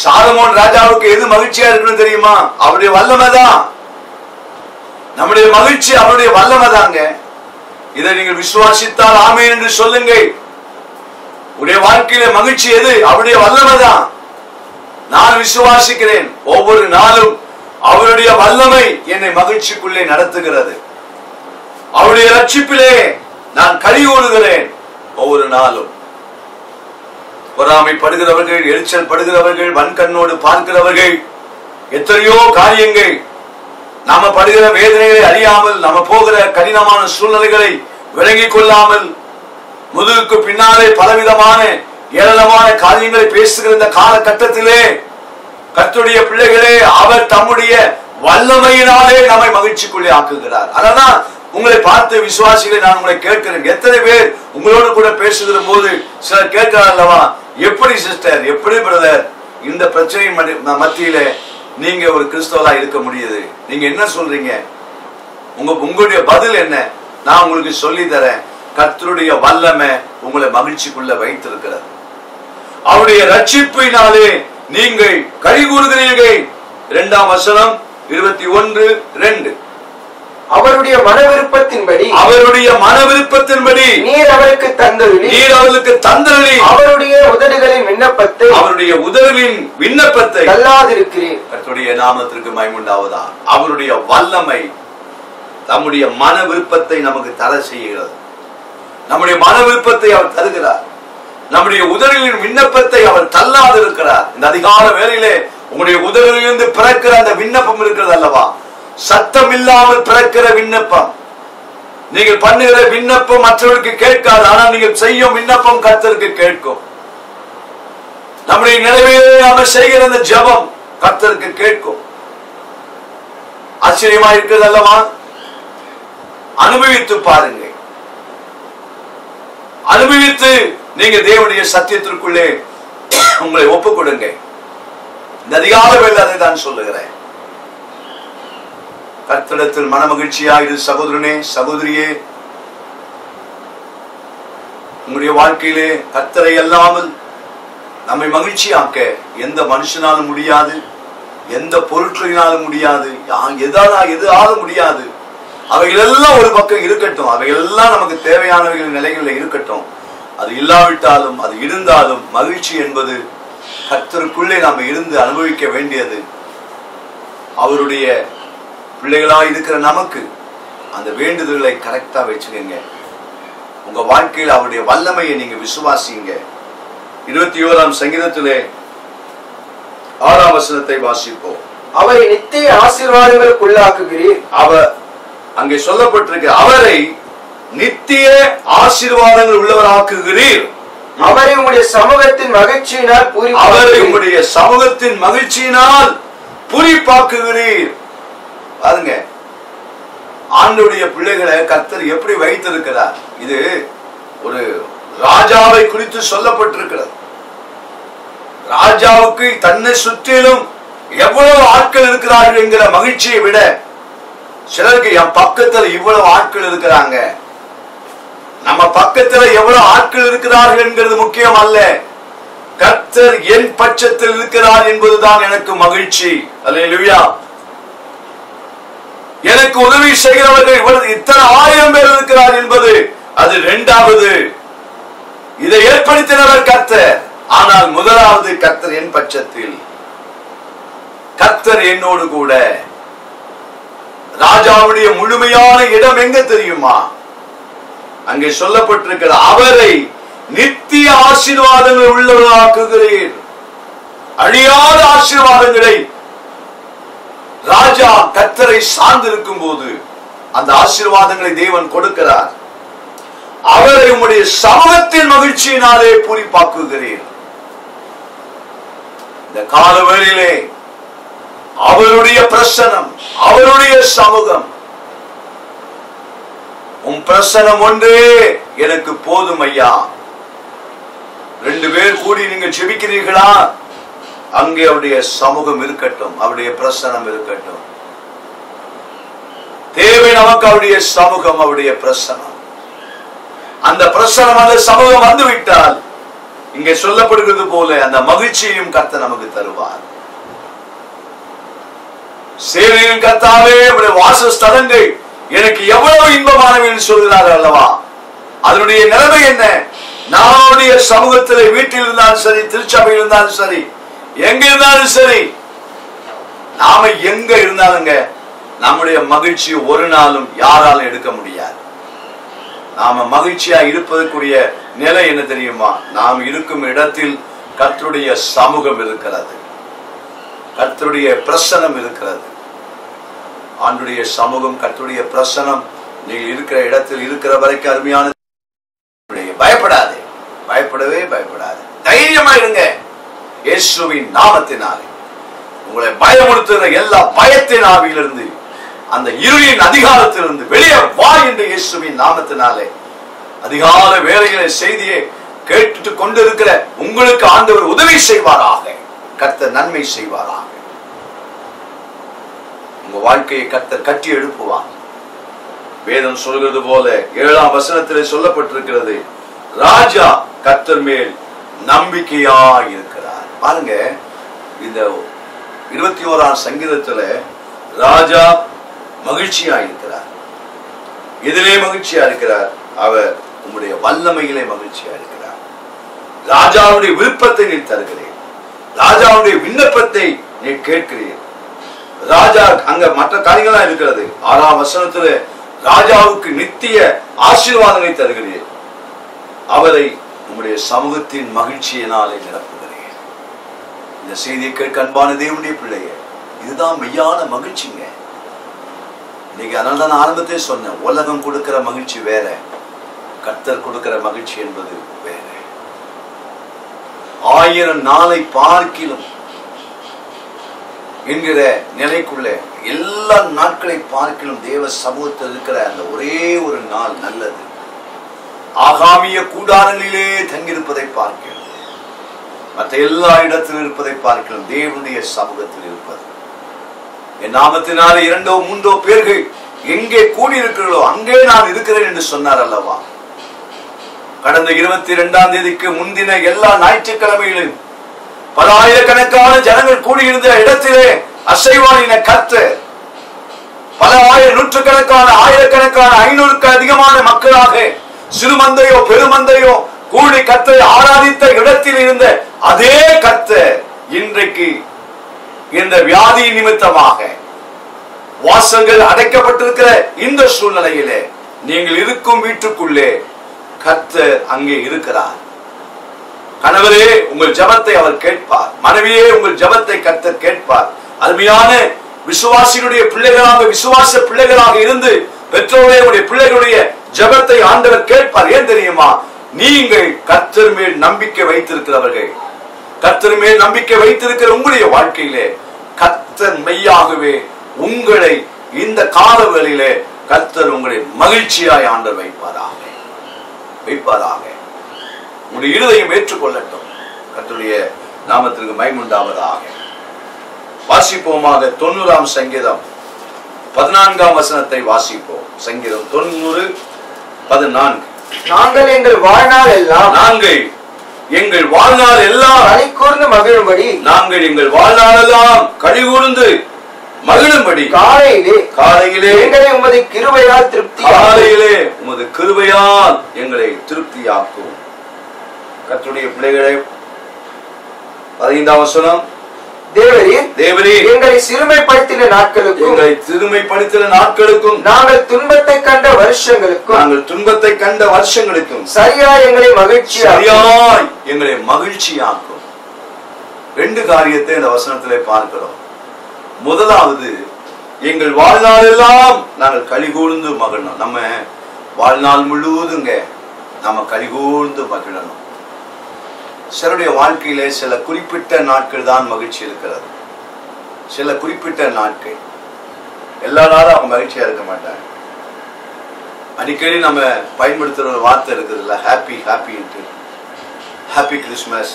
சாலமோன் ராஜாவுக்கு எது மகிழ்ச்சியா இருக்கணும் தெரியுமா? அவருடைய வல்லமை தான். நம்முடைய மகிழ்ச்சி அவருடைய வல்லமை தாங்க. இதை நீங்கள் விசுவாசித்தால் ஆமென் என்று சொல்லுங்கள். உடைய வாழ்க்கையில மகிழ்ச்சி எது? அவருடைய வல்லமை தான். நான் விசுவாசிக்கிறேன், ஒவ்வொரு நாளும் அவருடைய வல்லமை என்னை மகிழ்ச்சிக்குள்ளே நடத்துகிறது. அவருடைய ரட்சிப்பிலே நான் களி கூறுகிறேன் ஒவ்வொரு நாளும். பொறாமைப்படுகிறவர்கள், எரிச்சல் படுகிறவர்கள், வன்கண்ணோடு பார்க்கிறவர்கள், எத்தனையோ காரியங்கள், நாம படுகிற வேதனைகளை அறியாமல், நாம போகிற கடினமான சூழ்நிலைகளை விளங்கிக் கொள்ளாமல், முதுகுக்கு பின்னாலே பலவிதமான ஏராளமான காரியங்களை பேசுகிற இந்த காலகட்டத்திலே கர்த்தருடைய பிள்ளைகளே, அவர் தம்முடைய வல்லமையினாலே நம்மை மகிழ்ச்சிக்குள்ளே ஆக்குகிறார். அதனால்தான் உங்களை பார்த்து விசுவாசிகளை நான் உங்களை கேட்கிறேன், எத்தனை பேர் உங்களோடு கூட பேசுகிற போது சிலர் கேட்கிறார் அல்லவா, எப்படி சிஸ்டர், எப்படி பிரதர், இந்த பிரச்சனை மத்தியில நீங்க ஒரு கிறிஸ்தவரா இருக்க முடியுது? நீங்க என்ன சொல்றீங்க? உங்களுடைய பதில் என்ன? நான் உங்களுக்கு சொல்லி தரேன். கர்த்தருடைய வல்லமை உங்களை மகிழ்ச்சிக்குள்ள வைத்திருக்கிறது. அவருடைய ரட்சிப்பினாலே நீங்கள் களி கூறுகிறீர்கள். 2ஆம் வசனம் 21:2. அவருடைய மனவிருப்பத்தின்படி நீர் அவருக்கு தந்தருளி அவருடைய உதடுகளின் விண்ணப்பத்தை தள்ளாதிருக்கிறீர். கர்த்தருடைய நாமத்திற்கு மகிமை உண்டாவதாக. அவருடைய வல்லமை நம்முடைய மன விருப்பத்தை நமக்கு தர செய்கிறது. நம்முடைய மன விருப்பத்தை அவர் தருகிறார். நம்முடைய உதடுகளின் விண்ணப்பத்தை அவர் தள்ளாதிருக்கிறார். இந்த அதிகால வேளையிலே உங்களுடைய உதடுகளிலிருந்து பிறக்கிற அந்த விண்ணப்பம் இருக்கிறது அல்லவா? சத்தம் இல்லாமல் பிறக்கிற விண்ணப்பம். நீங்கள் பண்ணுகிற விண்ணப்பம் மற்றவர்களுக்கு கேட்காது, ஆனால் நீங்கள் செய்யும் விண்ணப்பம் கர்த்தருக்கு கேட்கும். நம்முடைய நிலைமையிலே நாம செய்கிற அந்த ஜெபம் கர்த்தருக்கு கேட்கும். ஆச்சரியமா இருக்கிறது அல்லவா? அனுபவித்து பாருங்க. அனுபவித்து நீங்க தேவனுடைய சத்தியத்திற்குள்ளே உங்களை ஒப்புக் கொடுங்க. இந்த அதிகால வேளை அதை தான் சொல்லுகிறேன். கர்த்தரிடத்தில் மனமகிழ்ச்சியாயிரு சகோதரனே, சகோதரியே. உங்களுடைய வாழ்க்கையிலே கர்த்தரை அல்லாமல் நம்மை மகிழ்ச்சியாக்க எந்த மனுஷனாலும் முடியாது, எந்த பொருட்களினாலும் முடியாது, எதாலும் முடியாது. அவைகள் எல்லாம் ஒரு பக்கம் இருக்கட்டும், அவைகள் எல்லாம் நமக்கு தேவையானவைகள் நிலைகளில் இருக்கட்டும். அது இல்லாவிட்டாலும் அது இருந்தாலும் மகிழ்ச்சி என்பது கர்த்தருக்குள்ளே நாம் இருந்து அனுபவிக்க வேண்டியது. அவருடைய பிள்ளைகளாக இருக்கிற நமக்கு அந்த வேண்டுதல்களை கரெக்டா வச்சுக்கங்க. உங்க வாழ்க்கையில் அவருடைய வல்லமையை நீங்க விசுவாசிங்க. 21ஆம் சங்கீதத்திலே 6ஆம் வசனத்தை வாசிப்போம். அவரை நித்திய ஆசீர்வாதங்களுக்குள்ளாக்குகிறீர். அவர் அங்கே சொல்லப்பட்டிருக்க அவரை நித்திய ஆசீர்வாதங்கள் உள்ளவராக்குகிறீர். அவரை உங்களுடைய சமூகத்தின் மகிழ்ச்சியினால் பூரிப்பாக்குகிறீர். பாருங்க, ஆண்டவருடைய பிள்ளைகளை கர்த்தர் எப்படி வைத்திருக்கிறார். இது ஒரு ராஜாவை குறித்து சொல்லப்பட்டிருக்கிறது. ராஜாவுக்கு தன்னை சுற்றிலும் எவ்வளவு ஆட்கள் இருக்கிறார்கள் என்கிற மகிழ்ச்சியை விட சிலருக்கு என் பக்கத்துல இவ்வளவு ஆட்கள் இருக்கிறாங்க, நம்ம பக்கத்துல எவ்வளவு ஆட்கள் இருக்கிறார்கள் என்கிறது முக்கியம் அல்ல. கர்த்தர் என் பட்சத்தில் இருக்கிறார் என்பதுதான் எனக்கு மகிழ்ச்சி. அல்லேலூயா. எனக்கு உதவி செய்கிறவர்கள் இத்தனை 1000 பேர் இருக்கிறார் என்பது அது இரண்டாவது. இதை ஏற்படுத்தினவர் கர்த்தர். ஆனால் முதலாவது கர்த்தர் என் பட்சத்தில், கர்த்தர் என்னோடு கூட. ராஜாவுடைய முழுமையான இடம் எங்க தெரியுமா? அங்கே சொல்லப்பட்டிருக்கிற அவரை நித்திய ஆசீர்வாதங்கள் உள்ளவராக்குகிறீர். அழியாத ஆசீர்வாதங்களை ராஜா கர்த்தரை சார்ந்திருக்கும் போது அந்த ஆசீர்வாதங்களை தேவன் கொடுக்கிறார். அவரை உம்முடைய சமூகத்தின் மகிழ்ச்சியினாலே பூரிப்பாக்குகிறீர். இந்த காலவேளையிலே அவருடைய பிரசனம், அவருடைய சமூகம், உன் பிரசனம் ஒன்றே எனக்கு போதும் ஐயா. 2 பேர் கூடி நீங்கள் ஜெபிக்கிறீர்களா? அங்கே அவருடைய சமூகம் இருக்கட்டும், அவருடைய பிரசனம் இருக்கட்டும். தேவை நமக்கு அவருடைய சமூகம், அவருடைய பிரசனம். அந்த பிரசனம், அந்த சமூகம் வந்துவிட்டால் இங்கே சொல்லப்படுகிறது போல அந்த மகிழ்ச்சியையும் கர்த்தர் நமக்கு தருவார். சேனையின் கர்த்தாவே உம்முடைய வாசஸ்தலங்கள் எனக்கு எவ்வளவு இன்பமானவை என்று சொல்கிறார்கள் அல்லவா? அதனுடைய நிலைமை என்ன? நம்முடைய சமூகத்திலே வீட்டில் இருந்தாலும் சரி, திருச்சபையில் இருந்தாலும் சரி, எங்க இருந்தாலும் சரி, நாம எங்க இருந்தாலுங்க நம்முடைய மகிழ்ச்சி ஒரு நாளும் யாராலும் எடுக்க முடியாது. நாம மகிழ்ச்சியா இருப்பதற்குரிய நிலை என்ன தெரியுமா? நாம் இருக்கும் இடத்தில் கர்த்தருடைய சமூகம் இருக்கிறது, கர்த்தருடைய பிரசனம் இருக்கிறது. ஆண்டுடைய சமூகம், கர்த்தருடைய பிரசனம் நீங்கள் இருக்கிற இடத்தில் இருக்கிற வரைக்கும் அருமையான. பயப்படாதே, பயப்படவே பயப்படாது, தைரியமா இருங்க. இயேசுவின் நாமத்தினாலே உங்களை பயமுறுத்துகிற எல்லா பயத்தின் ஆவியிலிருந்து, அந்த இருளின் அதிகாரத்திலிருந்து வெளியே வா என்று இயேசுவின் நாமத்தினாலே அதிகால வேளையிலே செய்தியை கேட்டுட்டு கொண்டிருக்கிற உங்களுக்கு ஆண்டவர் உதவி செய்வாராக. கர்த்தர் நன்மை செய்வாராக. உங்க வாழ்க்கையை கர்த்தர் கட்டி எழுப்புவார். வேதம் சொல்கிறது போல 7ஆம் வசனத்திலே சொல்லப்பட்டிருக்கிறது, ராஜா கர்த்தர் மேல் நம்பிக்கையா இருக்கிறார். பாருங்க, இந்த 21ஆம் சங்கீதத்துல ராஜா மகிழ்ச்சியா இருக்கிறார். எதிலே மகிழ்ச்சியா இருக்கிறார்? அவர் உங்களுடைய வல்லமையிலே மகிழ்ச்சியா இருக்கிறார். ராஜாவுடைய விருப்பத்தை நீ தருகிறேன், ராஜாவுடைய விண்ணப்பத்தை நீ கேட்கிறீர். ராஜா அங்க மற்ற காரியங்களா இருக்கிறது. 6ஆம் வசனத்துல ராஜாவுக்கு நித்திய ஆசீர்வாதங்களை தருகிறேன், அவரை உங்களுடைய சமூகத்தின் மகிழ்ச்சியினாலே நிரப்புகிறேன். இந்த செய்தியை கேட்க அன்பான தேவனுடைய பிள்ளையே, இதுதான் மெய்யான மகிழ்ச்சிங்க. இன்னைக்கு அதனால தான் ஆரம்பத்தை சொன்னேன், உலகம் கொடுக்கிற மகிழ்ச்சி வேற, கர்த்தர் கொடுக்கிற மகிழ்ச்சி என்பது வேற. 1000 நாளை பார்க்கிலும் என்கிற நிலைக்குள்ள எல்லா நாட்களை பார்க்கிலும் தேவ சமூகத்தில் இருக்கிற அந்த ஒரே ஒரு நாள் நல்லது. ஆகாமிய கூடாரங்களிலே தங்கியிருப்பதை பார்க்கிறோம், மற்ற எல்லா இடத்திலும் இருப்பதை பார்க்கிறோம். தேவனுடைய சமூகத்தில் இருப்பது, என் நாமத்தினாலே 2 3 பேர்கள் எங்கே கூடியிருக்கிறோ அங்கே நான் இருக்கிறேன் என்று சொன்னார் அல்லவா. கடந்த 22ஆம் தேதிக்கு முந்தின எல்லா ஞாயிற்றுக்கிழமைகளிலும் பல ஆயிரக்கணக்கான ஜனங்கள் கூடியிருந்த இடத்திலே அசைவானின கர்த்தர் பல நூற்றுக்கணக்கான ஆயிரக்கணக்கான 500க்கு அதிகமான மக்களாக சிறுமந்தையோ பெருமந்தையோ கூடி கர்த்தரை ஆராதித்த இடத்தில் இருந்த அதே கர்த்தர் இன்றைக்கு இந்த வியாதி நிமித்தமாக வாசல்கள் அடைக்கப்பட்டிருக்கிற இந்த சூழ்நிலையிலே நீங்கள் இருக்கும் வீட்டுக்குள்ளே கர்த்தர் அங்கே இருக்கிறார். கணவரே, உங்கள் ஜெபத்தை அவர் கேட்பார். மனைவியே, உங்கள் ஜெபத்தை கர்த்தர் கேட்பார். அருமையான விசுவாசிகளுடைய பிள்ளைகளாக, விசுவாச பிள்ளைகளாக இருந்து பெற்றோரே, உடைய பிள்ளைகளுடைய ஜெபத்தை ஆண்டவர் கேட்பார். ஏன் தெரியுமா? நீங்கள் கர்த்தர் மேல் நம்பிக்கை வைத்திருக்கிறவர்கள். கர்த்தர் மேல் நம்பிக்கை வைத்திருக்கிற உங்களுடைய வாழ்க்கையிலே கர்த்தர் மெய்யாகவே உங்களை இந்த காலவெளியிலே கர்த்தர் உங்களை மகிழ்ச்சியாய் ஆண்டவர் வைப்பாராக. உங்களுடைய இருதயம் ஏற்றுக்கொள்ளட்டும். கர்த்தருடைய நாமத்திற்கு மகிமை உண்டாவதாக. வாசிப்போமாக 90ஆம் சங்கீதம் 14ஆம் வசனத்தை வாசிப்போம். சங்கீதம் 90:14. நாங்கள் எங்கள் வாழ்நாள் எல்லாம் களி கூர்ந்து மகிழும்படி, நாங்கள் எங்கள் வாழ்நாளெல்லாம் களி கூர்ந்து மகிழும்படி காலையிலே எங்களை உமது கிருபையால் திருப்தியாக்கும். கர்த்தருடைய பிள்ளைகளே, 15ஆம் வசனம், தேவரீர் எங்களை சிறுமைப்படுத்தின நாட்களுக்கும் நாங்கள் துன்பத்தை கண்ட வருஷங்களுக்கும் சரியாய் எங்களை மகிழ்ச்சியாக்கும். 2 காரியத்தை இந்த வசனத்திலே பார்க்கிறோம். முதலாவது, எங்கள் வாழ்நாளெல்லாம் நாங்கள் களிகூர்ந்து மகிழணும். நம்ம வாழ்நாள் முழுவதுங்க நம்ம களிகூர்ந்து மகிழணும். சிலருடைய வாழ்க்கையிலே சில குறிப்பிட்ட நாட்கள் தான் மகிழ்ச்சி இருக்கிறது. சில குறிப்பிட்ட நாட்கள், எல்லா நாளும் அவங்க மகிழ்ச்சியா இருக்க மாட்டாங்க. அடிக்கடி நம்ம பயன்படுத்துற ஒரு வார்த்தை இருக்குதுல்ல, ஹாப்பி ஹாப்பின்ட்டு. Happy Christmas,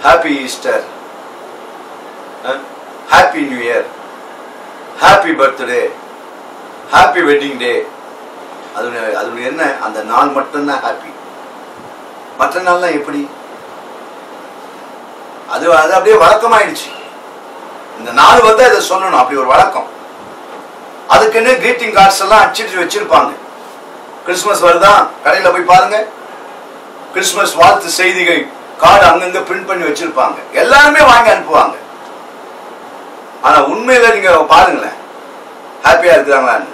happy Easter, happy new year, happy birthday, happy wedding day. அது என்ன, அந்த நாள் மட்டும்தான் ஹாப்பி. மற்ற நாள்லாம் எப்படி? அது அப்படியே வழக்கமாயிடுச்சு. இந்த நாள் வந்து அதை சொல்லணும், அப்படி ஒரு வழக்கம். அதுக்குன்னு கிரீட்டிங் கார்ட்ஸ் எல்லாம் அடிச்சு வச்சிருப்பாங்க. கிறிஸ்துமஸ் வருதா, கடையில போய் பாருங்க, கிறிஸ்துமஸ் வாழ்த்து செய்திகள் கார்டு அங்கங்க பிரிண்ட் பண்ணி வச்சிருப்பாங்க. எல்லாருமே வாங்கி அனுப்புவாங்க. ஆனா உண்மையில நீங்க பாருங்களேன், ஹாப்பியா இருக்கிறாங்களான்னு.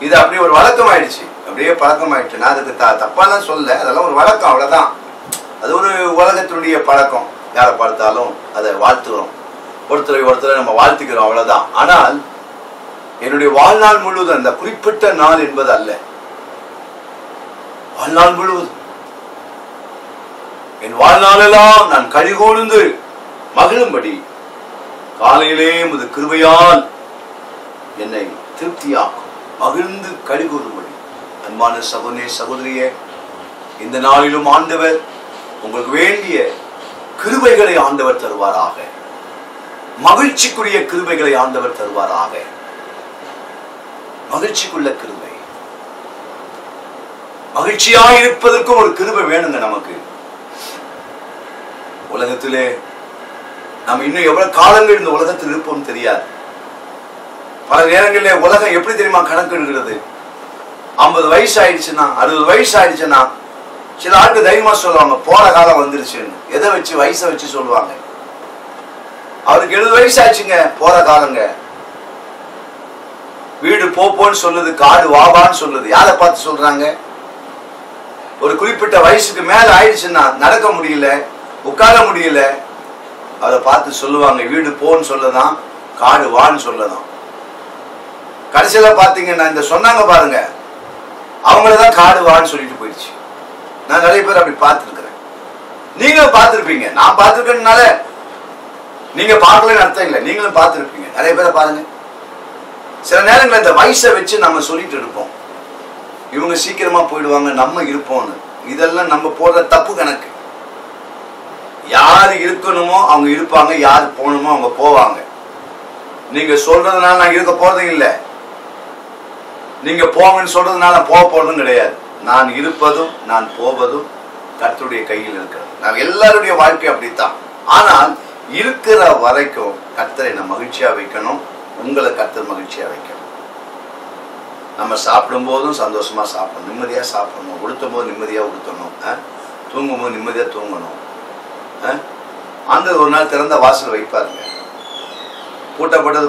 இது அப்படியே ஒரு வழக்கம் ஆயிடுச்சு, அப்படியே பழக்கம் ஆயிடுச்சு. நான் அதுக்கு தப்பாலாம் சொல்ல, அதெல்லாம் ஒரு வழக்கம், அவ்வளவுதான். அது ஒரு உலகத்தினுடைய பழக்கம். யாரை பார்த்தாலும் அதை வாழ்த்துகிறோம், ஒருத்தரை நம்ம வாழ்த்துக்கிறோம், அவ்வளவுதான். ஆனால் என்னுடைய வாழ்நாள் முழுவதும் அந்த குறிப்பிட்ட நாள் என்பது அல்ல. வாழ்நாள் முழுவதும் என் வாழ்நாளெல்லாம் நான் களிகூர்ந்து மகிழும்படி காலையிலே உமது கிருபையால் என்னை திருப்தியாக்கும். மகிழ்ந்து களிகூறும்படி. அன்பான சகோதரனே, சகோதரியே, இந்த நாளிலும் ஆண்டவர் உங்களுக்கு வேண்டிய கிருபைகளை ஆண்டவர் தருவாராக. மகிழ்ச்சிக்குரிய கிருபைகளை ஆண்டவர் தருவாராக. மகிழ்ச்சிக்குள்ள கிருபை. மகிழ்ச்சியாக இருப்பதற்கும் ஒரு கிருபை வேணுங்க நமக்கு. உலகத்திலே நாம் இன்னும் எவ்வளவு காலங்கள் இந்த உலகத்தில் இருப்போம் தெரியாது. பல நேரங்களில் உலகம் எப்படி தெரியுமா கணக்கெடுக்கிறது? 50 வயசு ஆயிடுச்சுன்னா, 60 வயசு ஆயிடுச்சுன்னா சில ஆட்கள் தைரியமா சொல்லுவாங்க போற காலம் வந்துருச்சுன்னு. எதை வச்சு? வயசை வச்சு சொல்லுவாங்க. அவருக்கு 70 வயசு ஆச்சுங்க, போற காலங்க. வீடு போன்னு சொல்லுது, காடு வாபான்னு சொல்லுது. யாரை பார்த்து சொல்றாங்க? ஒரு குறிப்பிட்ட வயசுக்கு மேல ஆயிடுச்சுன்னா நடக்க முடியல, உட்கார முடியல, அதை பார்த்து சொல்லுவாங்க வீடு போன்னு சொல்லதான், காடு வான்னு சொல்லதான். கடைசியில பாத்தீங்கன்னா இந்த சொன்னாங்க பாருங்க, அவங்களதான் காடு வான்னு சொல்லிட்டு போயிடுச்சு. நான் நிறைய பேர் அப்படி பார்த்துருக்கிறேன். நீங்களும் பார்த்துருப்பீங்க. நான் பார்த்துருக்கேன்னால நீங்க பார்க்கலன்னு அர்த்தம் இல்லை, நீங்களும் பார்த்துருப்பீங்க. நிறைய பேரை பாருங்க. சில நேரங்களில் இந்த வயசை வச்சு நம்ம சொல்லிட்டு இருப்போம், இவங்க சீக்கிரமா போயிடுவாங்க, நம்ம இருப்போம்னு. இதெல்லாம் நம்ம போடுற தப்பு கணக்கு. யாரு இருக்கணுமோ அவங்க இருப்பாங்க, யாரு போகணுமோ அவங்க போவாங்க. நீங்க சொல்றதுனால நான் இருக்க போறதும் இல்லை, நீங்க போங்கன்னு சொல்றதுனால நான் போக போறதும் கிடையாது. நான் இருப்பதும் நான் போவதும் கர்த்தருடைய கையில் இருக்கிறது. நான் எல்லாருடைய வாழ்க்கை அப்படித்தான். ஆனால் இருக்கிற வரைக்கும் கர்த்தரை நான் மகிழ்ச்சியா வைக்கணும், உங்களை கர்த்தர் மகிழ்ச்சியா வைக்கணும். நம்ம சாப்பிடும் போதும் சந்தோஷமா சாப்பிடணும், நிம்மதியா சாப்பிடணும், உடுத்தும் போது நிம்மதியா உடுத்தணும், தூங்கும் போது நிம்மதியா தூங்கணும். ஆண்டவர் ஒரு நாள் திறந்த வாசல் வைப்பாருங்க. பூட்டப்பட்டது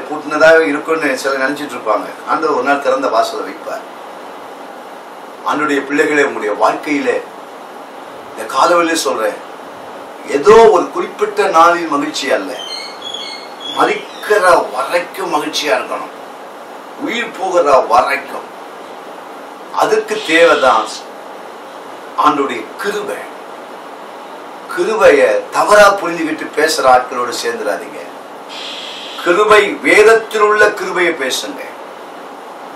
பூட்டினதாக இருக்குன்னு சில நினைச்சிட்டு இருப்பாங்க. ஆண்டவர் ஒரு நாள் திறந்த வாசலை வைப்பார். ஆண்டவருடைய பிள்ளைகளே, உங்களுடைய வாழ்க்கையிலே இந்த காலவெளியிலே சொல்றேன், ஏதோ ஒரு குறிப்பிட்ட நாளில் மகிழ்ச்சி அல்ல, மரிக்கிற வரைக்கும் மகிழ்ச்சியா இருக்கணும், உயிர் போகிற வரைக்கும். அதுக்கு தேவைதான் ஆண்டவருடைய கிருபை. கிருபைய தவறா புரிஞ்சுக்கிட்டு பேசுற ஆட்களோடு சேர்ந்துடாதீங்க. கிருபை, வேதத்தில் உள்ள கிருபையை பேசுங்க.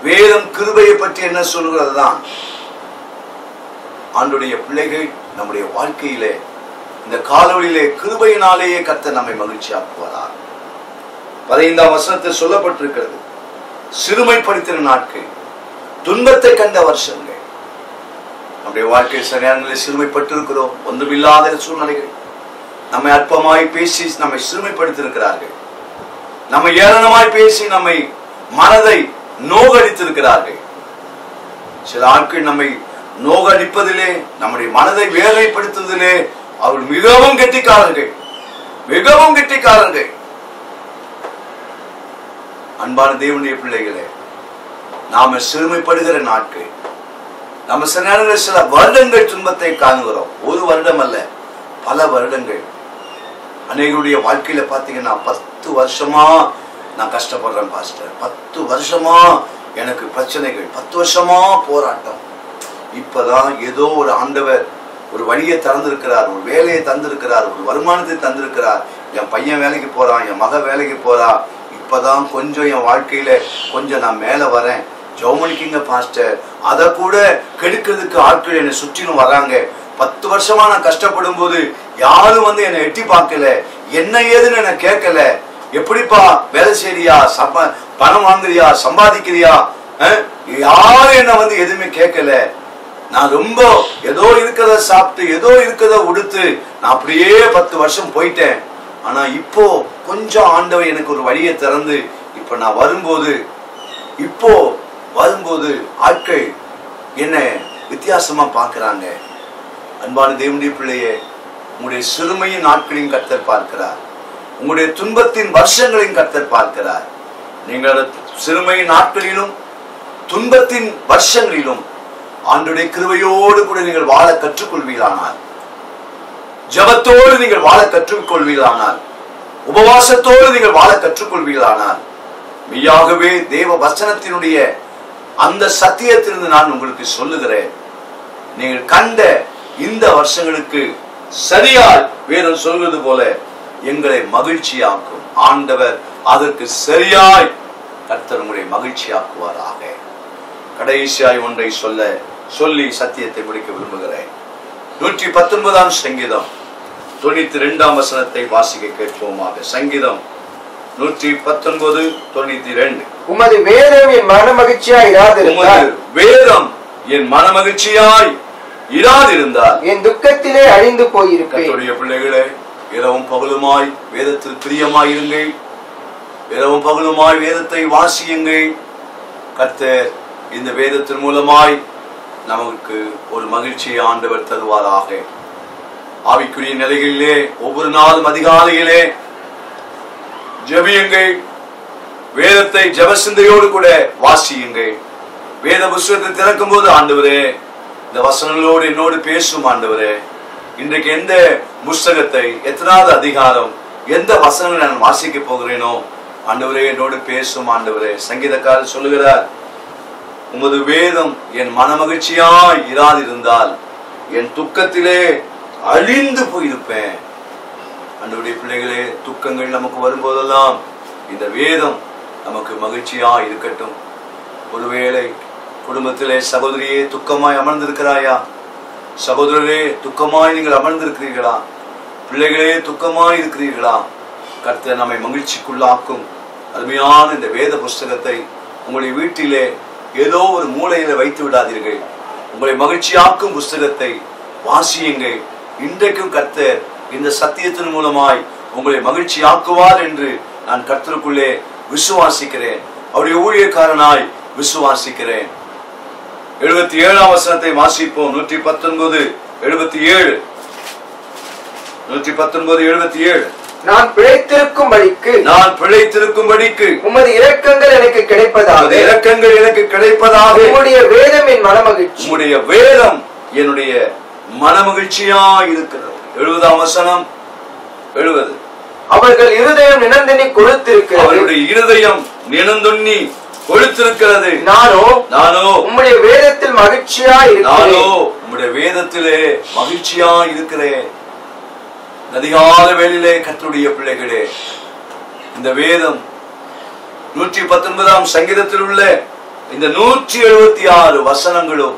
வேதம் கிருபையை பற்றி என்ன சொல்கிறது தான். ஆண்டவருடைய பிள்ளைகள் நம்முடைய வாழ்க்கையிலே இந்த காலவெளியிலே கிருபையினாலேயே கர்த்தர் நம்மை மகிழ்ச்சியாக்குவார். 15ஆம் வசனத்தில் சொல்லப்பட்டிருக்கிறது, சிறுமைப்படுத்தின நாட்கள், துன்பத்தை கண்ட வருஷங்கள். நம்முடைய வாழ்க்கையில் சில நேரங்களில் சிறுமைப்பட்டு இருக்கிறோம். ஒன்றுமில்லாத சூழ்நிலைகள், நம்மை அற்பமாய் பேசி நம்மை சிறுமைப்படுத்தியிருக்கிறார்கள், நம்மை ஏளனமாய் பேசி நம்மை மனதை நோகடித்திருக்கிறார்கள். சில ஆட்கள் நம்மை நோகடிப்பதிலே, நம்முடைய மனதை வேதனைப்படுத்துவதிலே அவர்கள் மிகவும் கெட்டிக்காரர்கள், மிகவும் கெட்டிக்காரர்கள். அன்பான தேவனுடைய பிள்ளைகளே, நாம சிறுமைப்படுகிற நாட்கள், நம்ம சில நேரங்களில் சில வருடங்கள் துன்பத்தை காணுகிறோம். ஒரு வருடம் அல்ல, பல வருடங்கள். அநேகருடைய வாழ்க்கையில பாத்தீங்கன்னா 10 வருஷமா நான் கஷ்டப்படுறேன் பாஸ்டர், 10 வருஷமா எனக்கு பிரச்சனைகள், 10 வருஷமா போராட்டம். இப்பதான் ஏதோ ஒரு ஆண்டவர் ஒரு வழியை திறந்திருக்கிறார், ஒரு வேலையை தந்திருக்கிறார், ஒரு வருமானத்தை தந்திருக்கிறார். என் பையன் வேலைக்கு போறான், என் மக வேலைக்கு போறா. இப்பதான் கொஞ்சம் என் வாழ்க்கையில கொஞ்சம் நான் மேல வரேன். ஜெபமணிக்குங்க பாஸ்டர், அதை கூட கெடுக்கிறதுக்கு ஆட்கள் என்னை சுற்றிலும் வராங்க. 10 வருஷமா நான் கஷ்டப்படும் போது யாரும் வந்து என்னை எட்டி பார்க்கல, என்ன ஏதுன்னு என்ன கேட்கல. எப்படிப்பா வேலை செய்யறியா, பணம் வாங்குறியா, சம்பாதிக்கிறியா, யாரும் என்ன வந்து எதுவுமே கேட்கல. நான் ரொம்ப ஏதோ இருக்கிறத சாப்பிட்டு ஏதோ இருக்கிறத உடுத்து நான் அப்படியே 10 வருஷம் போயிட்டேன். ஆனா இப்போ கொஞ்சம் ஆண்டவர் எனக்கு ஒரு வழியை திறந்து இப்ப நான் வரும்போது ஆட்கள் என்ன வித்தியாசமா பார்க்கிறாங்க. அன்பான தேவனுடைய பிள்ளையே, உங்களுடைய சிறுமையின் நாட்களையும் கர்த்தர் பார்க்கிறார், உங்களுடைய துன்பத்தின் வருஷங்களையும் கர்த்தர் பார்க்கிறார். நீங்கள் சிறுமையின் நாட்களிலும் துன்பத்தின் வருஷங்களிலும் ஆண்டவருடைய கிருபையோடு கூட நீங்கள் வாழ கற்றுக்கொள்வீர்களானால், ஜெபத்தோடு நீங்கள் வாழ கற்றுக்கொள்வீர்களானால், உபவாசத்தோடு நீங்கள் வாழ கற்றுக்கொள்வீர்களானால், மெய்யாகவே தேவ வசனத்தினுடைய அந்த சத்தியத்திலிருந்து நான் உங்களுக்கு சொல்லுகிறேன், நீங்கள் கண்ட இந்த வருஷங்களுக்கு சரியாய் வேதம் சொல்வது போல எங்களை மகிழ்ச்சியாக்கும் ஆண்டவர். அதற்கு சரியாய் கர்த்தர் உங்களை மகிழ்ச்சியாக்குவாராக. கடைசியாய் ஒன்றை சொல்லி சத்தியத்தை முடிக்க விரும்புகிறேன். 119ஆம் சங்கீதம் 92ஆம் வசனத்தை வாசிக்க கேட்போமாக. சங்கீதம் 119 92. உமது வேதம் என் மன மகிழ்ச்சியாய் இராதிருந்தால், வேதம் என் மன மகிழ்ச்சியாய் இராதிருந்தால் என் துக்கத்திலே அழிந்து போயிருப்பேன். கர்த்தருடைய பிள்ளைகளே, இரவும் பகலுமாய் வேதத்தில் பிரியமாய் இருங்கள். இரவும் பகலுமாய் வேதத்தை வாசியுங்கள். கர்த்தர் இந்த வேதத்தின் மூலமாய் நமக்கு ஒரு மகிழ்ச்சியை ஆண்டவர் தருவாராக. ஆவிக்குரிய நிலைகளிலே ஒவ்வொரு நாளும் அதிகாலையிலே ஜெபியுங்கள். வேதத்தை ஜெபசிந்தையோடு கூட வாசியுங்கள். வேத புத்தகத்தை திறக்கும் போது, ஆண்டவரே இந்த வசனங்களோடு என்னோடு பேசும் ஆண்டவரே, இன்றைக்கு எந்த புஸ்தகத்தை, எத்தனாவது அதிகாரம், எந்த வசனங்களை நான் வாசிக்க போகிறேனோ ஆண்டவரே என்னோடு பேசும் ஆண்டவரே. சங்கீதக்காரர் சொல்லுகிறார், உமது வேதம் என் மன மகிழ்ச்சியாய் இராதிருந்தால் என் துக்கத்திலே அழிந்து போயிருப்பேன். ஆண்டவருடைய பிள்ளைகளே, துக்கங்கள் நமக்கு வரும்போதெல்லாம் இந்த வேதம் நமக்கு மகிழ்ச்சியாய் இருக்கட்டும். ஒருவேளை குடும்பத்திலே சகோதரியே துக்கமாய் அமர்ந்திருக்கிறாயா? சகோதரரே துக்கமாய் நீங்கள் அமர்ந்திருக்கிறீர்களா? பிள்ளைகளே துக்கமாய் இருக்கிறீர்களா? கர்த்தர் நம்மை மகிழ்ச்சிக்குள்ளாக்கும் அருமையான இந்த வேத புஸ்தகத்தை உங்களுடைய வீட்டிலே ஏதோ ஒரு மூலையில வைத்து விடாதீர்கள். உங்களை மகிழ்ச்சியாக்கும் புஸ்தகத்தை வாசியுங்கள். இன்றைக்கும் கர்த்தர் இந்த சத்தியத்தின் மூலமாய் உங்களை மகிழ்ச்சியாக்குவார் என்று நான் கர்த்தருக்குள்ளே விசுவாசிக்கிறேன். அவருடைய ஊழியக்காரனாய் விசுவாசிக்கிறேன். 77ஆம் வசனத்தை வாசிப்போம். 119 77. 119 77. நான் பிழைத்திருக்கும்படிக்கு உமது இரக்கங்கள் எனக்கு கிடைப்பதாக உம்முடைய வேதம் என் மனமகிழ்ச்சி. உம்முடைய வேதம் என்னுடைய மனமகிழ்ச்சியாய் இருக்கிறது. 70ஆம் வசனம் 70. அவர்கள் இருதயம் நினந்தெண்ணி கொழுத்திருக்கிறது. அவருடைய இருதயம் நினந்தொண்ணி கொழுத்திருக்கிறது. நானோ உம்முடைய வேதத்தில் மகிழ்ச்சியாய் இருக்கிறேன். உம்முடைய வேதத்திலே மகிழ்ச்சியாய் இருக்கிறேன். அதிகால வேளையிலே கர்த்தருடைய பிள்ளைகளே, இந்த வேதம் 119ஆம் சங்கீதத்தில் உள்ள இந்த 176 வசனங்களும்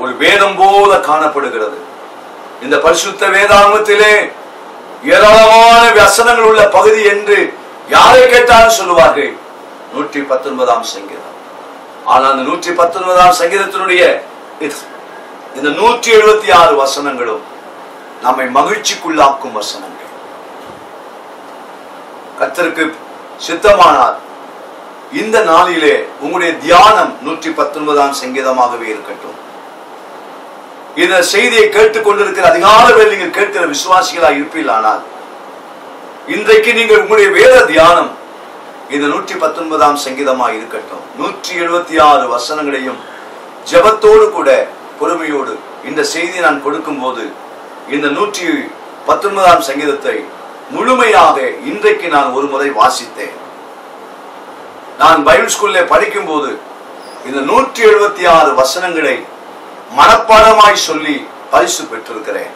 ஒரு வேதம் போல காணப்படுகிறது. இந்த பரிசுத்த வேதாகமத்திலே ஏராளமான வசனங்கள் உள்ள பகுதி என்று யாரை கேட்டாலும் சொல்லுவார்கள் 119ஆம் சங்கீதம். ஆனால் அந்த 119ஆம் சங்கீதத்தினுடைய இந்த 176 வசனங்களும் நம்மை மகிழ்ச்சிக்குள்ளாக்கும் வசனங்கள். கர்த்தருக்கு சித்தமானால் இந்த நாளிலே உங்களுடைய தியானம் 119ஆம் சங்கீதமாகவே இருக்கட்டும். இந்த செய்தியை கேட்டுக் கொண்டிருக்கிற அதிகால வேளை நீங்கள் கேட்கிற விசுவாசிகளாக இருப்பீர்களானால் இன்றைக்கு நீங்கள் உங்களுடைய வேத தியானம் இந்த 119ஆம் சங்கீதமாக இருக்கட்டும். 176 வசனங்களையும் ஜெபத்தோடு கூட பொறுமையோடு இந்த செய்தியை நான் கொடுக்கும் போது இந்த 119ஆம் சங்கீதத்தை முழுமையாக இன்றைக்கு நான் ஒரு முறை வாசித்தேன். நான் பைபிள் ஸ்கூல்ல படிக்கும் போது இந்த 176 வசனங்களை மனப்பாடமாய் சொல்லி பரிசு பெற்றிருக்கிறேன்.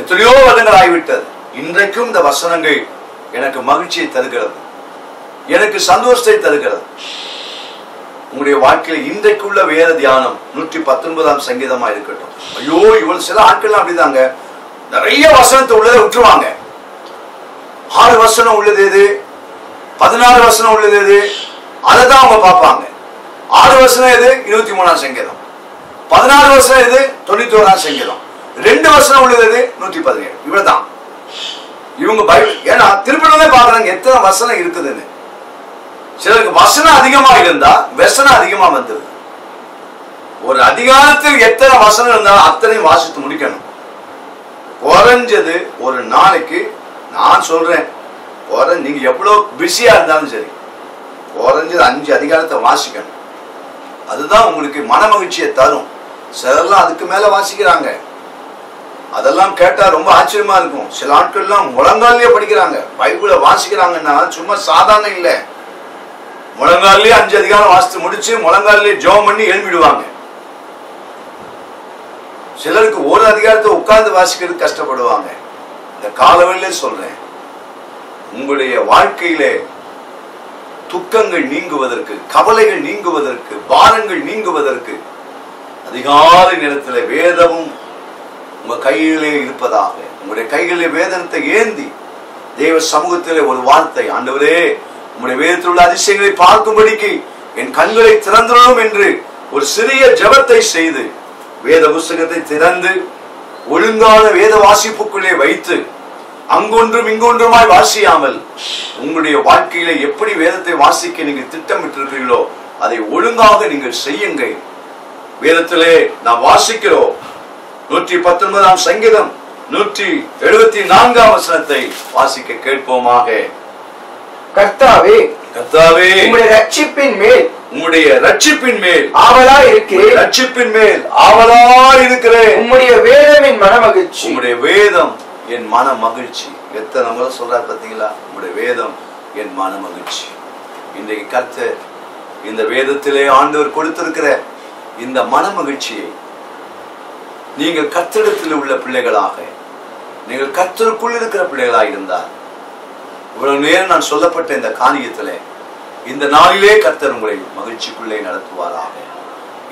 எத்தனையோ வருடங்கள் ஆகிவிட்டது. இன்றைக்கும் இந்த வசனங்கள் எனக்கு மகிழ்ச்சியை தருகிறது, எனக்கு சந்தோஷத்தை தருகிறது. உங்களுடைய வாழ்க்கையில இன்றைக்குள்ள வேத தியானம் 119ஆம் சங்கீதமா இருக்கட்டும். ஐயோ, இவ்வளவு சில ஆட்கள் அப்படிதாங்க, நிறைய வசனத்தை உள்ளதை விட்டுருவாங்க. 6 வசனம் உள்ளது எது, 16 வசனம் உள்ளது எது, அதை தான் அவங்க பார்ப்பாங்க. 6 வசனம் எது, 23ஆம் சங்கீதம். 16 வசனம் எது, 91ஆம் சங்கீதம். 2 வசனம் உள்ளது எது, 117. இவ்வளவுதான் இவங்க பைபிள். ஏன்னா திருப்பி பாக்குறாங்க எத்தனை வசனம் இருக்குதுன்னு. சிலருக்கு வசனம் அதிகமா இருந்தா வசனம் அதிகமா வந்தது. ஒரு அதிகாரத்தில் எத்தனை வசனம் இருந்தாலும் அத்தனையும் வாசித்து முடிக்கணும். குறைஞ்சது ஒரு நாளைக்கு நான் சொல்றேன், நீங்க எவ்வளவு பிஸியா இருந்தாலும் சரி, குறைஞ்சது 5 அதிகாரத்தை வாசிக்கணும். அதுதான் உங்களுக்கு மன மகிழ்ச்சியை தரும். சிலர்லாம் அதுக்கு மேல வாசிக்கிறாங்க. அதெல்லாம் கேட்டா ரொம்ப ஆச்சரியமா இருக்கும். சில ஆட்கள்லாம் முழங்காலே படிக்கிறாங்க, பைபிளை வாசிக்கிறாங்கன்னா சும்மா சாதாரண இல்லை. முழங்காலே 5 அதிகாரம் வாசித்து முடிச்சு முழங்காலே ஜெபம் பண்ணி எழுப்பிடுவாங்க. சிலருக்கு ஒரு அதிகாரத்தை உட்கார்ந்து வாசிக்கிறது கஷ்டப்படுவாங்க. இந்த காலவெளியிலே சொல்றேன், உங்களுடைய வாழ்க்கையிலே துக்கங்கள் நீங்குவதற்கு, கவலைகள் நீங்குவதற்கு, பாரங்கள் நீங்குவதற்கு அதிகாலை நேரத்தில் வேதமும் உங்க கையிலே இருப்பதாக. உங்களுடைய கைகளிலே வேதனத்தை ஏந்தி தேவ சமூகத்திலே ஒரு வார்த்தை, ஆண்டவரே உங்களுடைய வேதத்தில் உள்ள அதிசயங்களை பார்க்கும்படிக்கு என் கண்களை திறந்துள்ளோம் என்று ஒரு சிறிய ஜெபத்தை செய்து வேத புஸ்தகத்தை திறந்து ஒழுங்கான வேத வாசிப்புக்குள்ளே வைத்து அங்கொன்றும் இங்கொன்றுமாய் வாசியாமல் உங்களுடைய வாழ்க்கையில எப்படி வேதத்தை வாசிக்க நீங்கள் திட்டமிட்டிருக்கிறீர்களோ அதை ஒழுங்காக நீங்கள் செய்யுங்கள். வேதத்திலே நாம் வாசிக்கிறோம் 119 சங்கீதம் 174 வசனத்தை வாசிக்க கேட்போமாக. கர்த்தாவே, கர்த்தாவே, உம்முடைய ரட்சிப்பின் மேல் ஆவலாய் இருக்கிறேன். ரட்சிப்பின் மேல் ஆவலாய் இருக்கிறேன். உம்முடைய வேதம் என் மனமகிழ்ச்சி. உம்முடைய வேதம் என் மன மகிழ்ச்சி. எத்தனை முறை சொல்றார் பாத்தீங்களா? உம்முடைய வேதம் என் மன மகிழ்ச்சி. இன்றைக்கு கர்த்தர் இந்த வேதத்திலே ஆண்டவர் கொடுத்திருக்கிற இந்த மன மகிழ்ச்சியை நீங்கள் கர்த்தரிடத்தில் உள்ள பிள்ளைகளாக, நீங்கள் கர்த்தருக்குள் இருக்கிற பிள்ளைகளாக இருந்தால், இவ்வளவு நேரம் நான் சொல்லப்பட்ட இந்த காரியத்திலே இந்த நாளிலே கர்த்தர் உங்களை மகிழ்ச்சிக்குள்ளே நடத்துவாராக.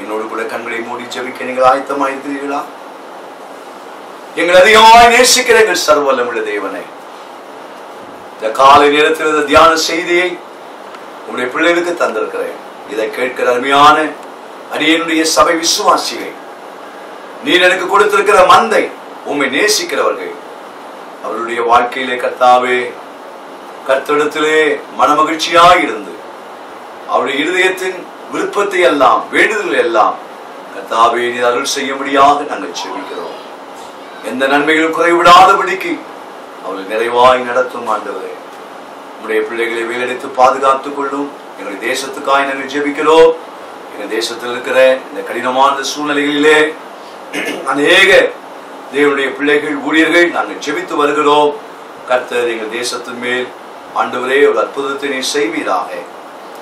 என்னோடு கூட கண்களை மூடி ஜெபிக்க நீங்கள் ஆயத்தமாயிருக்கிறீர்களா? எங்கள் அதிகமாய் நேசிக்கிற எங்கள் சர்வவல்லமையுள்ள தேவனே, இந்த காலை நேரத்தில் இந்த தியான செய்தியை உங்களுடைய பிள்ளைகளுக்கு தந்திருக்கிறேன். இதை கேட்கிற அருமையான அடியனுடைய சபை விசுவாசிகள், நீர் எனக்கு கொடுத்திருக்கிற மந்தை, உம்மை நேசிக்கிறவர்கள், அவருடைய வாழ்க்கையிலே கர்த்தாவே கர்த்தரிடத்திலே மனமகிழ்ச்சியாய் இருந்து அவருடைய இருதயத்தின் விருப்பத்தை எல்லாம் வேண்டுதல் எல்லாம் கர்த்தாவே நீர் அருள் செய்யும்படியாக நாங்கள் செபிக்கிறோம். எந்த நன்மைகளும் குறைவிடாதபடிக்கு அவர்கள் நிறைவாய் நடத்தும் ஆண்டவரே. உம்முடைய பிள்ளைகளை வேலெடுத்து பாதுகாத்துக் கொள்ளும். எங்களுடைய தேசத்துக்காய் நாங்கள் ஜெபிக்கிறோம். எங்கள் தேசத்தில் இருக்கிற இந்த கடினமான சூழ்நிலைகளிலே அநேக தேவனுடைய பிள்ளைகள் ஊழியர்கள் நாங்கள் ஜெபித்து வருகிறோம். கர்த்தர் எங்கள் தேசத்தின் மேல் ஆண்டவரே ஒரு அற்புதத்தை நீர் செய்வீராக,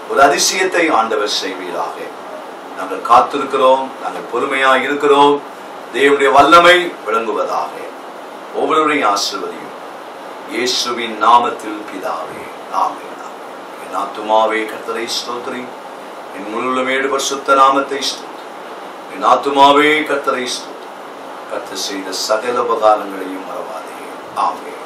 ஒரு அதிசயத்தை ஆண்டவர் செய்வீராக. நாங்கள் காத்திருக்கிறோம், நாங்கள் பொறுமையாக இருக்கிறோம். தேவனுடைய வல்லமை விளங்குவதாக. ஒவ்வொருவரையும் ஆசீர்வதியும் இயேசுவின் நாமத்தில் பிதாவே, ஆமென். என் ஆத்துமாவே கர்த்தரை ஸ்தோத்திரி, என் முழுமையோடு பரிசுத்த நாமத்தை ஸ்தோத்திரி. என் ஆத்துமாவே கர்த்தரை ஸ்தோத்திரி, கர்த்தர் செய்த சகல உபகாரங்களையும் மறவாதே. ஆமென்.